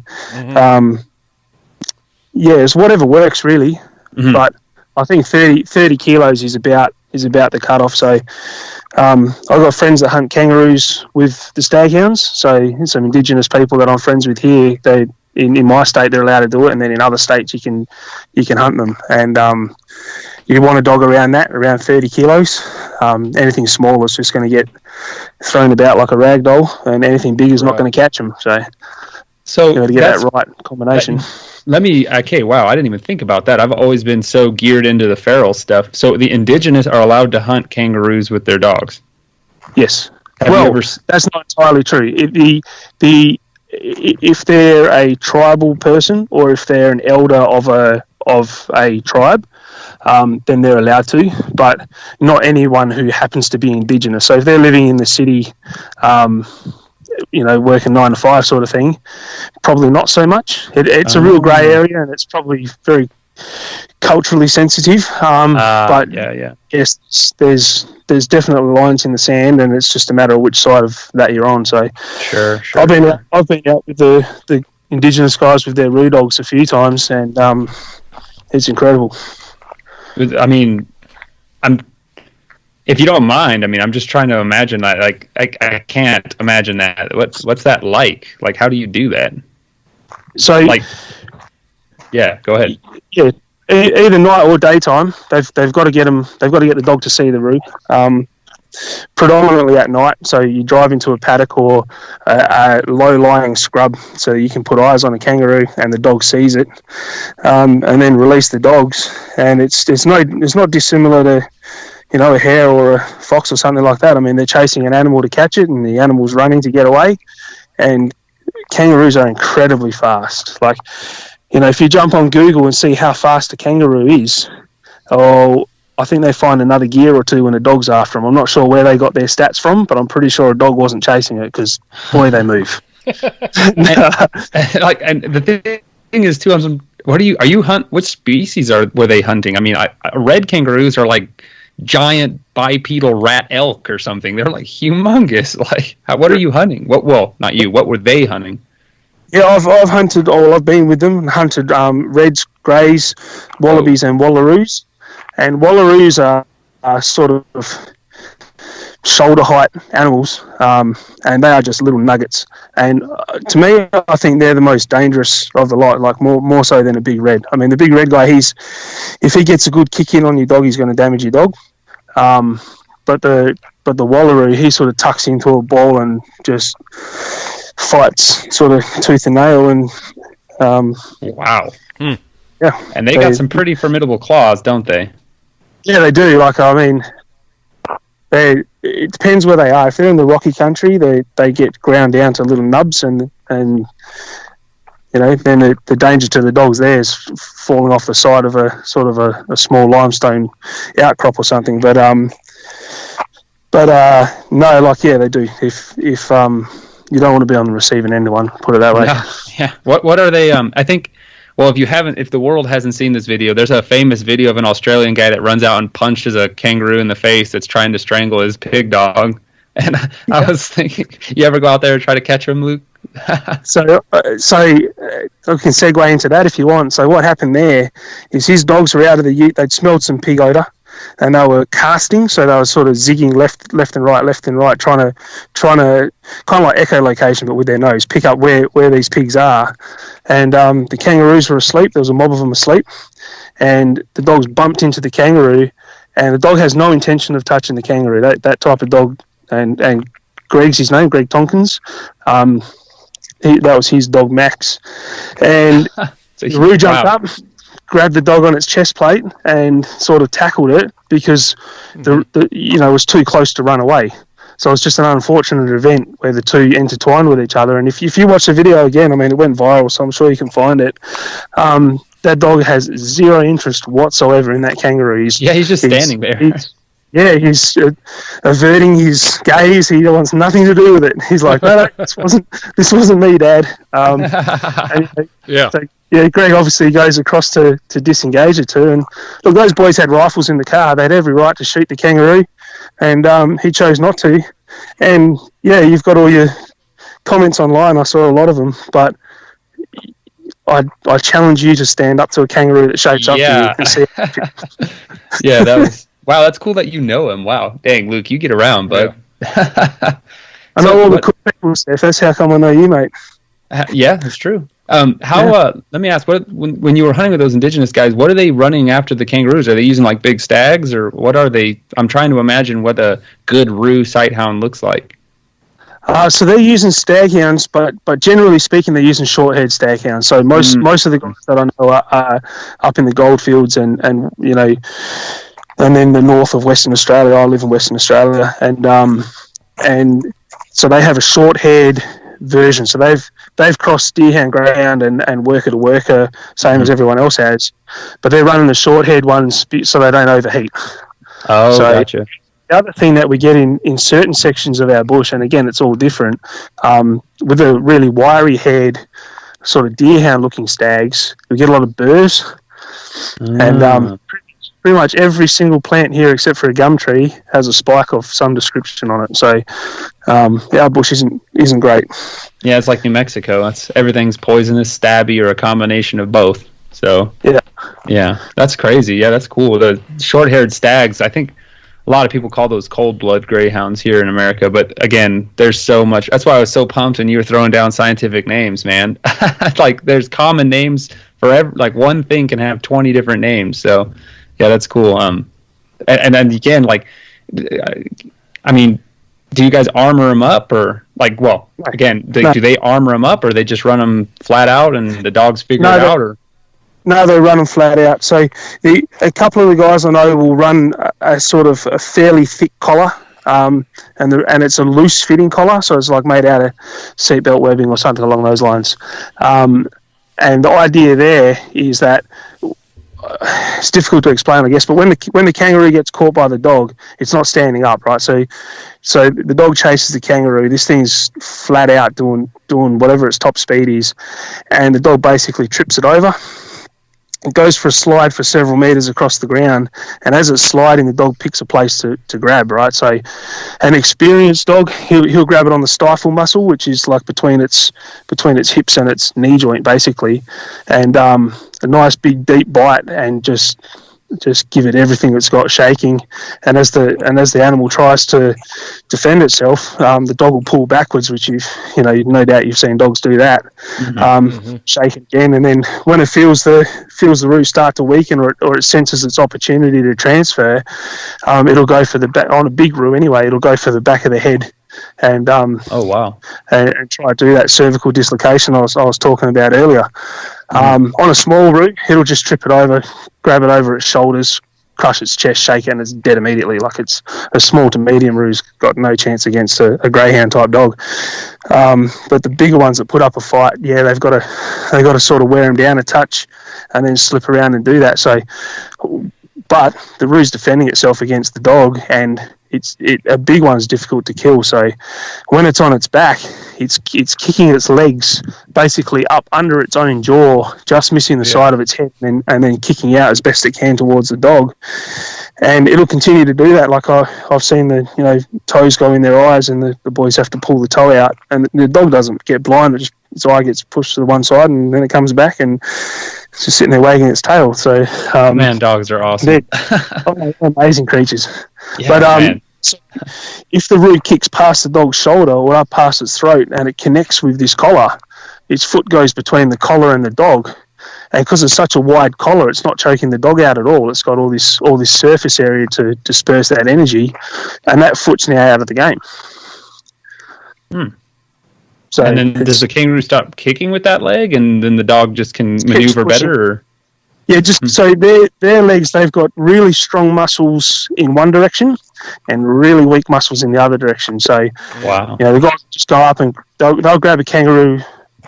it's whatever works really. Mm-hmm. But I think 30 kilos is about the cutoff. So I've got friends that hunt kangaroos with the staghounds. So some Indigenous people that I'm friends with here, they in my state they're allowed to do it, and then in other states you can hunt them. And you want a dog around 30 kilos. Anything small is just going to get thrown about like a rag doll, and anything big is not going to catch them. So you got to get that right combination. Wow, I didn't even think about that. I've always been so geared into the feral stuff. So the Indigenous are allowed to hunt kangaroos with their dogs? Yes. That's not entirely true. If they're a tribal person, or if they're an elder of a tribe, then they're allowed to, but not anyone who happens to be Indigenous. So if they're living in the city, working 9 to 5 sort of thing, probably not so much. It's a real grey area, and it's probably very culturally sensitive. But yes, there's definitely lines in the sand, and it's just a matter of which side of that you're on. So sure. I've been out with the Indigenous guys with their roo dogs a few times, and it's incredible. I mean, if you don't mind, I'm just trying to imagine that. Like, I can't imagine that. What's that like? Like, how do you do that? So, go ahead. Yeah, either night or daytime, they've got to get them. They've got to get the dog to see the roo. Predominantly at night. So you drive into a paddock or a low-lying scrub, so you can put eyes on a kangaroo and the dog sees it, and then release the dogs. And it's not dissimilar to a hare or a fox or something like that. I mean, they're chasing an animal to catch it, and the animal's running to get away. And kangaroos are incredibly fast. Like, if you jump on Google and see how fast a kangaroo is, I think they find another gear or two when a dog's after them. I'm not sure where they got their stats from, but I'm pretty sure a dog wasn't chasing it, because, boy, they move. And the thing is, too, are you what species were they hunting? I mean, red kangaroos are like giant bipedal rat elk or something. They're like humongous. Like, what are you hunting? Well, not you. What were they hunting? Yeah, I've hunted, or I've been with them and hunted reds, greys, wallabies, and wallaroos. And wallaroos are sort of shoulder height animals, and they are just little nuggets. And to me, I think they're the most dangerous of the lot, like more so than a big red. I mean, the big red guy, if he gets a good kick in on your dog, he's going to damage your dog. But the wallaroo, he sort of tucks into a ball and just fights sort of tooth and nail. And wow, yeah, and they got some pretty formidable claws, don't they? Yeah, they do. Like, I mean, it depends where they are. If they're in the rocky country, they get ground down to little nubs, and you know, then the danger to the dogs there is falling off the side of a sort of a small limestone outcrop or something. But no, like, yeah, they do. If you don't want to be on the receiving end of one, put it that way. Yeah. What are they? I think. Well, if the world hasn't seen this video, there's a famous video of an Australian guy that runs out and punches a kangaroo in the face that's trying to strangle his pig dog. And I was thinking, you ever go out there and try to catch him, Luke? So I can segue into that if you want. So what happened there is his dogs were out of the ute. They'd smelled some pig odor, and they were casting. So they were sort of zigging left and right, trying to kind of like echolocation, but with their nose, pick up where these pigs are. And the kangaroos were asleep. There was a mob of them asleep, and the dogs bumped into the kangaroo, and the dog has no intention of touching the kangaroo. That type of dog, and Greg's his name, Greg Tonkins. That was his dog, Max. And the kangaroo jumped up, grabbed the dog on its chest plate, and sort of tackled it because it was too close to run away. So it's just an unfortunate event where the two intertwined with each other. And if you watch the video again, I mean, it went viral, so I'm sure you can find it. That dog has zero interest whatsoever in that kangaroo. He's just standing there. He's averting his gaze. He wants nothing to do with it. He's like, no, this wasn't me, Dad. Greg obviously goes across to disengage it too. And look, those boys had rifles in the car. They had every right to shoot the kangaroo, and he chose not to. And yeah, you've got all your comments online. I saw a lot of them, but I challenge you to stand up to a kangaroo that shapes up to you and see it. Yeah, that was. Wow, that's cool that you know him. Wow. Dang, Luke, you get around, bud. Yeah. I know all the cool people, Steph. That's how come I know you, mate. Yeah, that's true. Let me ask, when you were hunting with those indigenous guys, what are they running after the kangaroos? Are they using like big stags, or what are they? I'm trying to imagine what a good roo sighthound looks like. So they're using staghounds, but generally speaking, they're using short-haired staghounds. So most of the guys that I know are up in the goldfields and you know, and in the north of Western Australia. I live in Western Australia, and so they have a short-haired version. So they've crossed deerhound, greyhound, and worker to worker, same as everyone else has. But they're running the short-haired ones so they don't overheat. Oh, so gotcha. The other thing that we get in certain sections of our bush, and again, it's all different, with the really wiry-haired sort of deerhound-looking stags, we get a lot of burrs. And pretty much every single plant here except for a gum tree has a spike of some description on it. So our bush isn't great. Yeah, it's like New Mexico. Everything's poisonous, stabby, or a combination of both. So yeah, that's crazy. Yeah, that's cool. The short-haired stags, I think a lot of people call those cold-blood greyhounds here in America. But again, there's so much. That's why I was so pumped when you were throwing down scientific names, man. Like, there's common names for like one thing can have 20 different names. So yeah, that's cool. And then again, like, I mean, do you guys armor them up, or like, well, again, do they armor them up, or they just run them flat out and the dogs figure it out? Or no, they run them flat out. So a couple of the guys I know will run a sort of a fairly thick collar, and it's a loose fitting collar, so it's like made out of seatbelt webbing or something along those lines. And the idea there is that. It's difficult to explain, I guess, but when the kangaroo gets caught by the dog, it's not standing up, right? So the dog chases the kangaroo. This thing's flat out doing whatever its top speed is, and the dog basically trips it over, it goes for a slide for several meters across the ground, and as it's sliding, the dog picks a place to grab, right? So an experienced dog, he'll grab it on the stifle muscle, which is like between its hips and its knee joint, basically, and a nice big deep bite, and just give it everything it's got, shaking, and as the animal tries to defend itself, the dog will pull backwards, which no doubt you've seen dogs do that. Shake it again, and then when it feels the roo start to weaken, or it senses its opportunity to transfer, it'll go for the back on a big roo anyway. It'll go for the back of the head, and oh wow, and try to do that cervical dislocation I was talking about earlier. On a small roo, it'll just trip it over, grab it over its shoulders, crush its chest, shake it, and it's dead immediately. Like, it's a small to medium roo's got no chance against a greyhound type dog. But the bigger ones that put up a fight, yeah, they've got to sort of wear them down a touch, and then slip around and do that. So, but the roo's defending itself against the dog, and a big one's difficult to kill. So when it's on its back, it's kicking its legs basically up under its own jaw, just missing the side of its head, and then kicking out as best it can towards the dog. And it'll continue to do that. Like I've seen the toes go in their eyes, and the boys have to pull the toe out, and the dog doesn't get blind. Its eye gets pushed to the one side, and then it comes back, and it's just sitting there wagging its tail. So man, dogs are awesome. They're amazing creatures. Yeah, But so if the roo kicks past the dog's shoulder or up past its throat, and it connects with this collar, its foot goes between the collar and the dog, and because it's such a wide collar, it's not choking the dog out at all. It's got all this surface area to disperse that energy, and that foot's now out of the game. So, and then does the kangaroo stop kicking with that leg, and then the dog just can maneuver better? Or? Yeah, so their legs, they've got really strong muscles in one direction and really weak muscles in the other direction. So, wow, the guys just go up and they'll grab a kangaroo,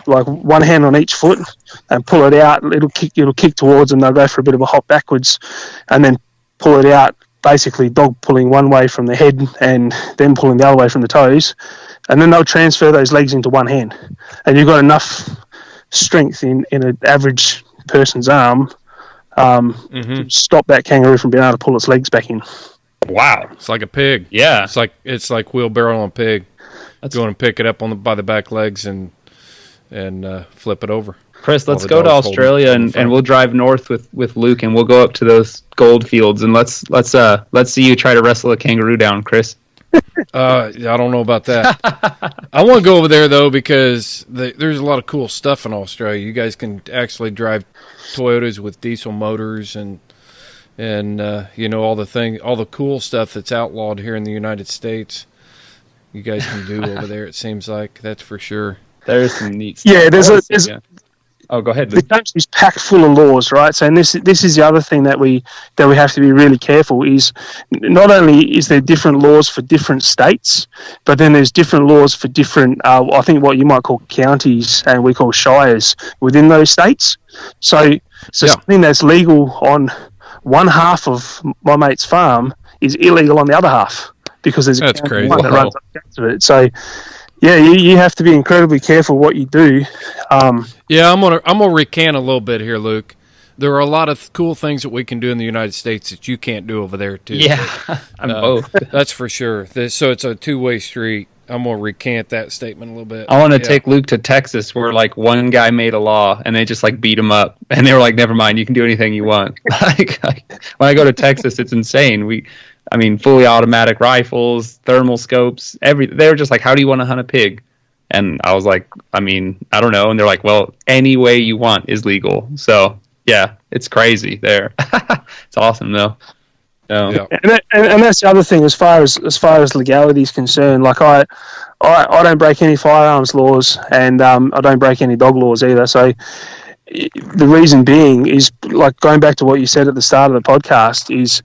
like one hand on each foot, and pull it out. It'll kick towards them. They'll go for a bit of a hop backwards, and then pull it out. Basically, dog pulling one way from the head and then pulling the other way from the toes, and then they'll transfer those legs into one hand. And you've got enough strength in an average person's arm to stop that kangaroo from being able to pull its legs back in. Wow, it's like a pig. Yeah, it's like wheelbarrow on a pig. Go and pick it up by the back legs and flip it over. Chris, let's go to Australia and we'll drive north with Luke, and we'll go up to those gold fields, and let's see you try to wrestle a kangaroo down, Chris. I don't know about that. I want to go over there though, because there's a lot of cool stuff in Australia. You guys can actually drive Toyotas with diesel motors and all the cool stuff that's outlawed here in the United States. You guys can do over there. It seems like, that's for sure. There's some neat stuff. Yeah, there's Oh, go ahead. The country's packed full of laws, right? So, and this is the other thing that we have to be really careful is, not only is there different laws for different states, but then there's different laws for different, I think what you might call counties, and we call shires within those states. So something that's legal on one half of my mate's farm is illegal on the other half, because there's a crazy. One that runs up to it. So, yeah, you have to be incredibly careful what you do. I'm gonna recant a little bit here, Luke. There are a lot of cool things that we can do in the United States that you can't do over there too. Yeah, both. That's for sure. So it's a two-way street. I'm gonna recant that statement a little bit. I want to take Luke to Texas, where like one guy made a law and they just like beat him up, and they were like, "Never mind, you can do anything you want." like when I go to Texas, it's insane. Fully automatic rifles, thermal scopes, everything. They were just like, "How do you want to hunt a pig?" And I was like, I don't know. And they're like, "Well, any way you want is legal." So yeah, it's crazy there. It's awesome though. Yeah. And that's the other thing, as far as legality is concerned. Like I don't break any firearms laws, and I don't break any dog laws either. So the reason being is, like, going back to what you said at the start of the podcast, is,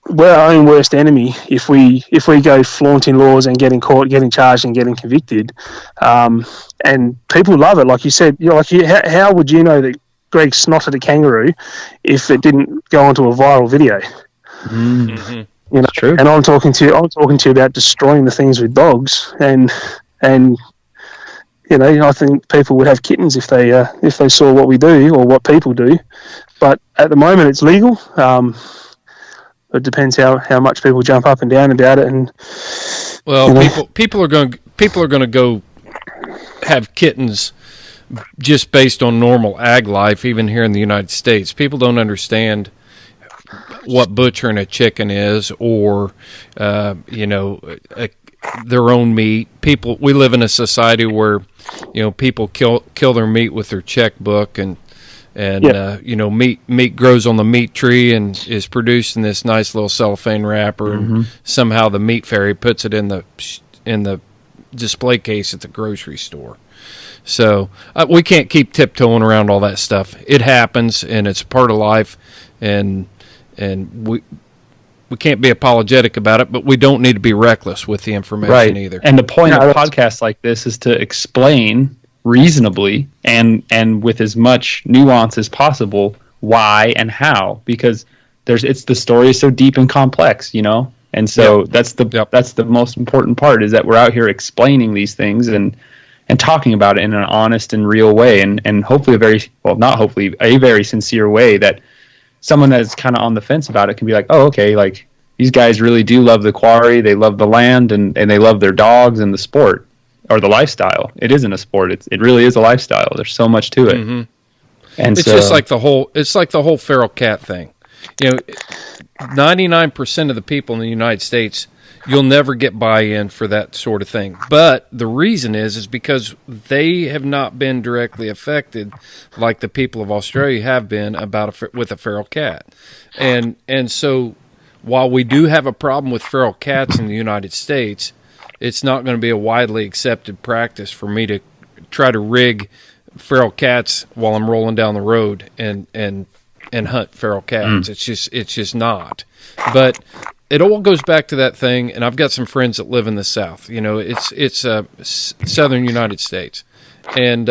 we're our own worst enemy if we go flaunting laws and getting caught, getting charged, and getting convicted. And people love it. Like you said, how would you know that Greg snotted a kangaroo if it didn't go onto a viral video? Mm-hmm. True. And I'm talking to you about destroying the things with dogs, and I think people would have kittens if they saw what we do or what people do. But at the moment, it's legal. It depends how much people jump up and down about it. And people are going to go have kittens just based on normal ag life, even here in the United States. People don't understand what butchering a chicken is, or their own meat. We live in a society where people kill their meat with their checkbook, and meat grows on the meat tree and is produced in this nice little cellophane wrapper, and somehow the meat fairy puts it in the display case at the grocery store. So we can't keep tiptoeing around all that stuff. It happens, and it's part of life, and we can't be apologetic about it, but we don't need to be reckless with the information either. And the point of podcasts like this is to explain reasonably and with as much nuance as possible why and how, because the story is so deep and complex, and so that's the most important part, is that we're out here explaining these things and talking about it in an honest and real way, and hopefully a very sincere way, that someone that's kind of on the fence about it can be like, oh, okay, like these guys really do love the quarry, they love the land, and they love their dogs and the sport, or the lifestyle. It isn't a sport. It really is a lifestyle. There's so much to it. Mm-hmm. And it's just like the whole feral cat thing. 99% of the people in the United States, you'll never get buy-in for that sort of thing. But the reason is because they have not been directly affected like the people of Australia have been with a feral cat. And so while we do have a problem with feral cats in the United States, it's not going to be a widely accepted practice for me to try to rig feral cats while I'm rolling down the road and hunt feral cats. It's just not. But it all goes back to that thing, and I've got some friends that live in the South. It's southern United States, and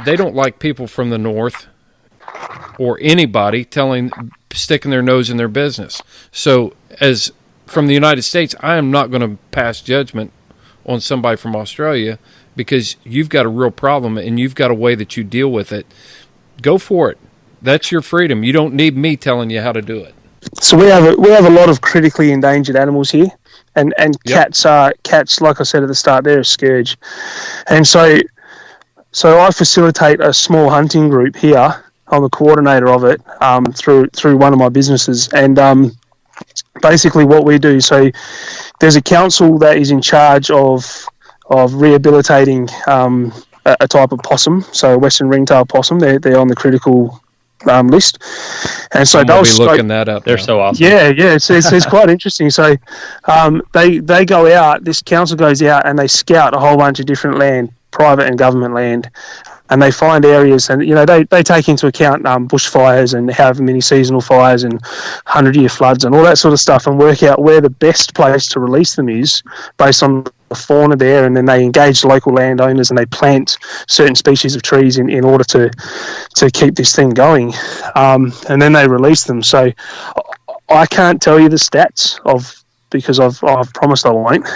they don't like people from the North or anybody sticking their nose in their business. So from the United States, I am not going to pass judgment on somebody from Australia, because you've got a real problem and you've got a way that you deal with it. Go for it. That's your freedom. You don't need me telling you how to do it. So we have a lot of critically endangered animals here, and cats, like I said at the start, they're a scourge. And so I facilitate a small hunting group here. I'm the coordinator of it through one of my businesses, and basically what we do, so there's a council that is in charge of rehabilitating a type of possum, so a western ringtail possum. They're on the critical list, and so they'll be looking that up. They're so awesome. Yeah, it's quite interesting. So they go out. This council goes out and they scout a whole bunch of different land, private and government land, and they find areas, and they take into account bushfires and however many seasonal fires and 100-year floods and all that sort of stuff, and work out where the best place to release them is based on the fauna there. And then they engage local landowners and they plant certain species of trees in order to keep this thing going, and then they release them. So I can't tell you the stats because I've promised I won't,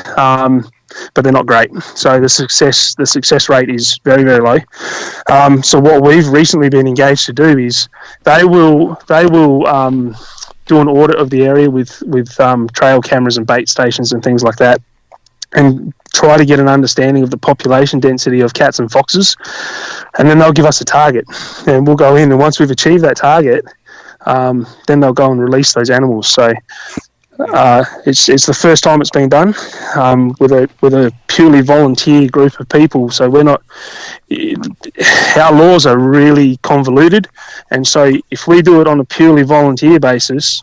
but they're not great. So the success rate is very, very low. So what we've recently been engaged to do is they will do an audit of the area with trail cameras and bait stations and things like that, and try to get an understanding of the population density of cats and foxes, and then they'll give us a target, and we'll go in, and once we've achieved that target, then they'll go and release those animals. So it's the first time it's been done with a purely volunteer group of people. So our laws are really convoluted, and so if we do it on a purely volunteer basis,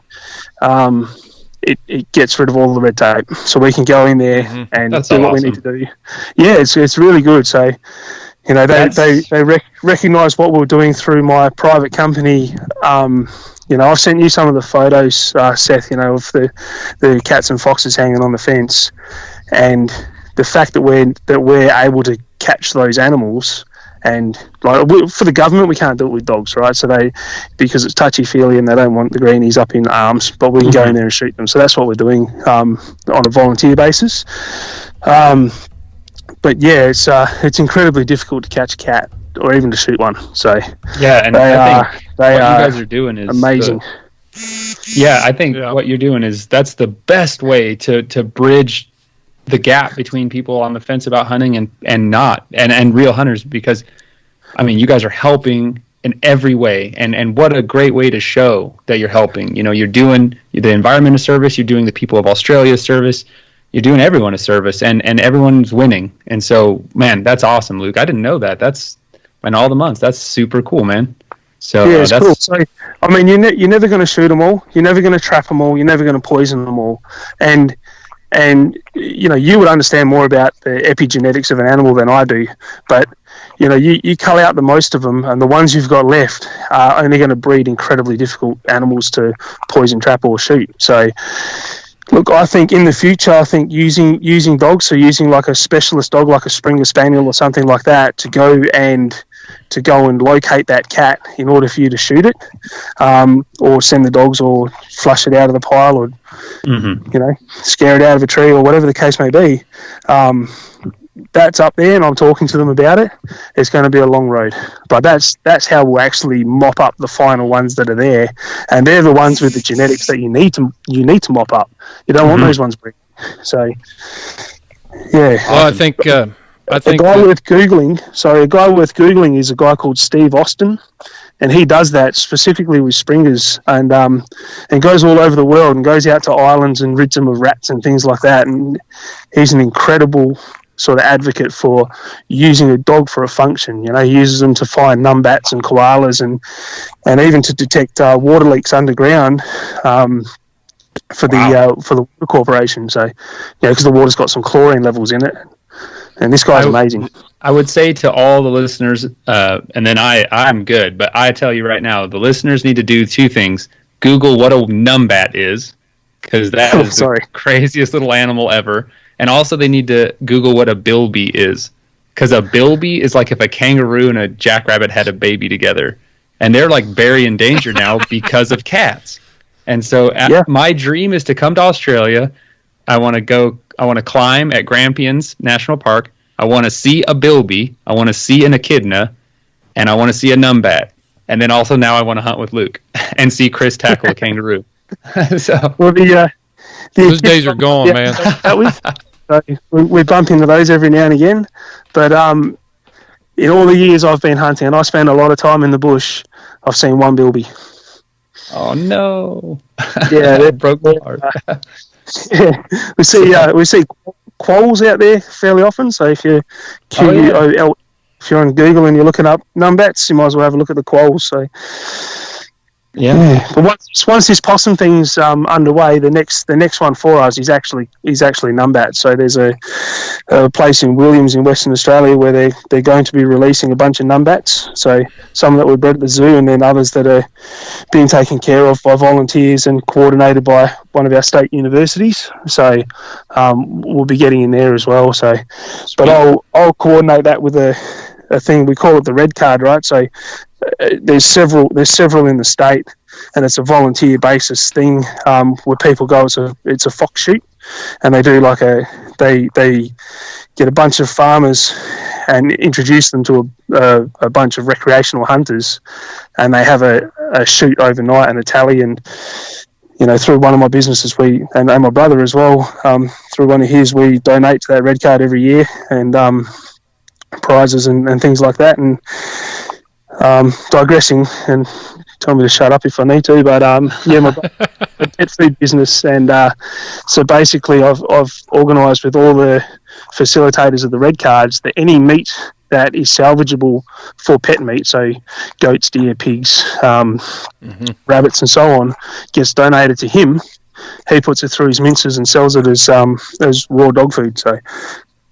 it gets rid of all the red tape, so we can go in there and do what we need to do. Yeah, it's really good. So they recognise what we're doing through my private company. I've sent you some of the photos, Seth, of the cats and foxes hanging on the fence, and the fact that we're able to catch those animals. And for the government, we can't do it with dogs, right? So because it's touchy-feely and they don't want the greenies up in arms, but we can go in there and shoot them. So that's what we're doing on a volunteer basis. but yeah, it's incredibly difficult to catch a cat or even to shoot one. So yeah, and I think what you guys are doing is amazing. I think what you're doing is that's the best way to bridge the gap between people on the fence about hunting and real hunters, because I mean, you guys are helping in every way, and what a great way to show that you're helping. You know, you're doing the environment a service, you're doing the people of Australia a service, you're doing everyone a service, and everyone's winning. And so, man, that's awesome, Luke. I didn't know that. That's in all the months. That's super cool, man. So yeah, it's cool. So I mean, you're never going to shoot them all. You're never going to trap them all. You're never going to poison them all. And you know, you would understand more about the epigenetics of an animal than I do. But you know, you cull out the most of them, and the ones you've got left are only going to breed incredibly difficult animals to poison, trap, or shoot. So, look, I think in the future, I think using dogs, so using like a specialist dog, like a Springer Spaniel or something like that, to go and locate that cat in order for you to shoot it, or send the dogs, or flush it out of the pile, or you know, scare it out of a tree, or whatever the case may be. That's up there, and I'm talking to them about it. It's going to be a long road, but that's how we'll actually mop up the final ones that are there, and they're the ones with the genetics that you need to mop up. You don't want those ones breeding. So, yeah. Well, I think a guy worth googling is a guy called Steve Austin, and he does that specifically with springers, and goes all over the world and goes out to islands and rids them of rats and things like that. And he's an incredible sort of advocate for using a dog for a function. You know, he uses them to find numbats and koalas, and even to detect water leaks underground for the water corporation. So, you know, because the water's got some chlorine levels in it. And this guy's amazing. I would say to all the listeners, and then I'm good, but I tell you right now, the listeners need to do two things. Google what a numbat is, because that is the craziest little animal ever. And also they need to Google what a bilby is, because a bilby is like if a kangaroo and a jackrabbit had a baby together. And they're like very in danger now because of cats. And so my dream is to come to Australia. I want to climb at Grampians National Park. I want to see a bilby. I want to see an echidna. And I want to see a numbat. And then also now I want to hunt with Luke and see Chris tackle a kangaroo. So, well, those days are gone, man. We bump into those every now and again. But in all the years I've been hunting, and I spend a lot of time in the bush, I've seen one bilby. Oh, no. Yeah, that broke my heart. Yeah, we see quolls out there fairly often. So if you're QUOL, if you're on Google and you're looking up numbats, you might as well have a look at the quolls. So yeah. But once this possum thing's underway, the next one for us is actually numbats. So there's a place in Williams in Western Australia where they're going to be releasing a bunch of numbats. So some that were bred at the zoo, and then others that are being taken care of by volunteers and coordinated by one of our state universities. So we'll be getting in there as well. So, but I'll coordinate that with a thing we call it the red card, right? So there's several in the state, and it's a volunteer basis thing where people go. It's a fox shoot, and they do like they get a bunch of farmers and introduce them to a bunch of recreational hunters, and they have a shoot overnight and a tally. And you know, through one of my businesses, and my brother as well, through one of his, we donate to that red card every year, and prizes and things like that. And digressing, and tell me to shut up if I need to, but my pet food business, and so basically I've organised with all the facilitators of the red cards that any meat that is salvageable for pet meat, so goats, deer, pigs, rabbits and so on, gets donated to him. He puts it through his minces and sells it as raw dog food. So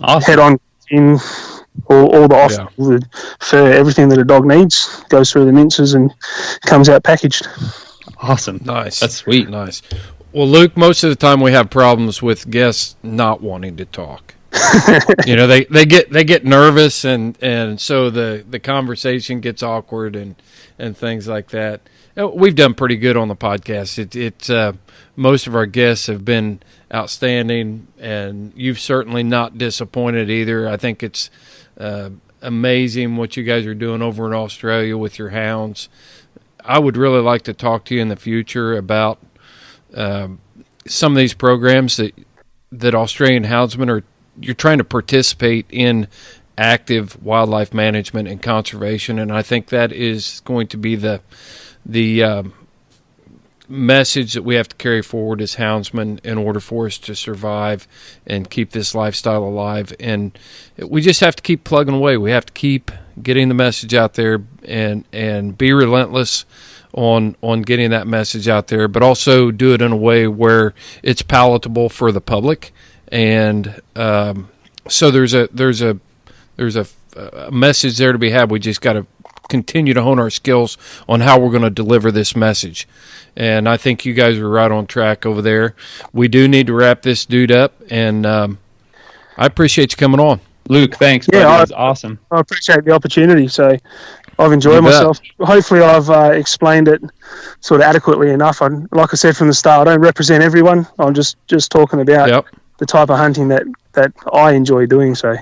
awesome. Head on in, all the fur, everything that a dog needs goes through the minces and comes out packaged. Awesome. Nice. That's sweet. Nice. Well, Luke, most of the time we have problems with guests not wanting to talk. You know, they get nervous, and so the conversation gets awkward and things like that. We've done pretty good on the podcast. It's most of our guests have been outstanding, and you've certainly not disappointed either. I think it's amazing what you guys are doing over in Australia with your hounds. I would really like to talk to you in the future about some of these programs that Australian houndsmen you're trying to participate in active wildlife management and conservation, and I think that is going to be the message that we have to carry forward as houndsmen in order for us to survive and keep this lifestyle alive. And we just have to keep plugging away. We have to keep getting the message out there and be relentless on getting that message out there, but also do it in a way where it's palatable for the public. And so there's a message there to be had. We just got to continue to hone our skills on how we're going to deliver this message. And I think you guys are right on track over there. We do need to wrap this dude up, and I appreciate you coming on. Luke, thanks. Yeah, that was awesome. I appreciate the opportunity. So I've enjoyed myself. Hopefully I've explained it sort of adequately enough. Like I said from the start, I don't represent everyone. I'm just talking about the type of hunting that I enjoy doing. So,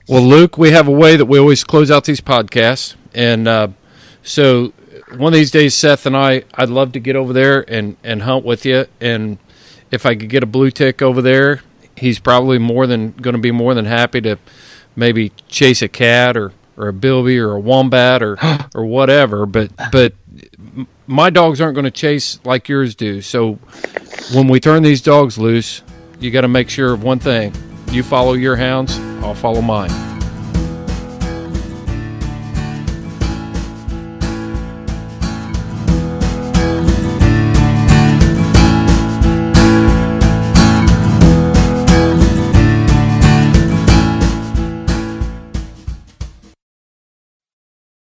well, Luke, we have a way that we always close out these podcasts, and so one of these days, Seth and I'd love to get over there and hunt with you. And if I could get a blue tick over there, he's probably going to be more than happy to maybe chase a cat or a bilby or a wombat or whatever. But my dogs aren't going to chase like yours do. So when we turn these dogs loose, you got to make sure of one thing: you follow your hounds, I'll follow mine.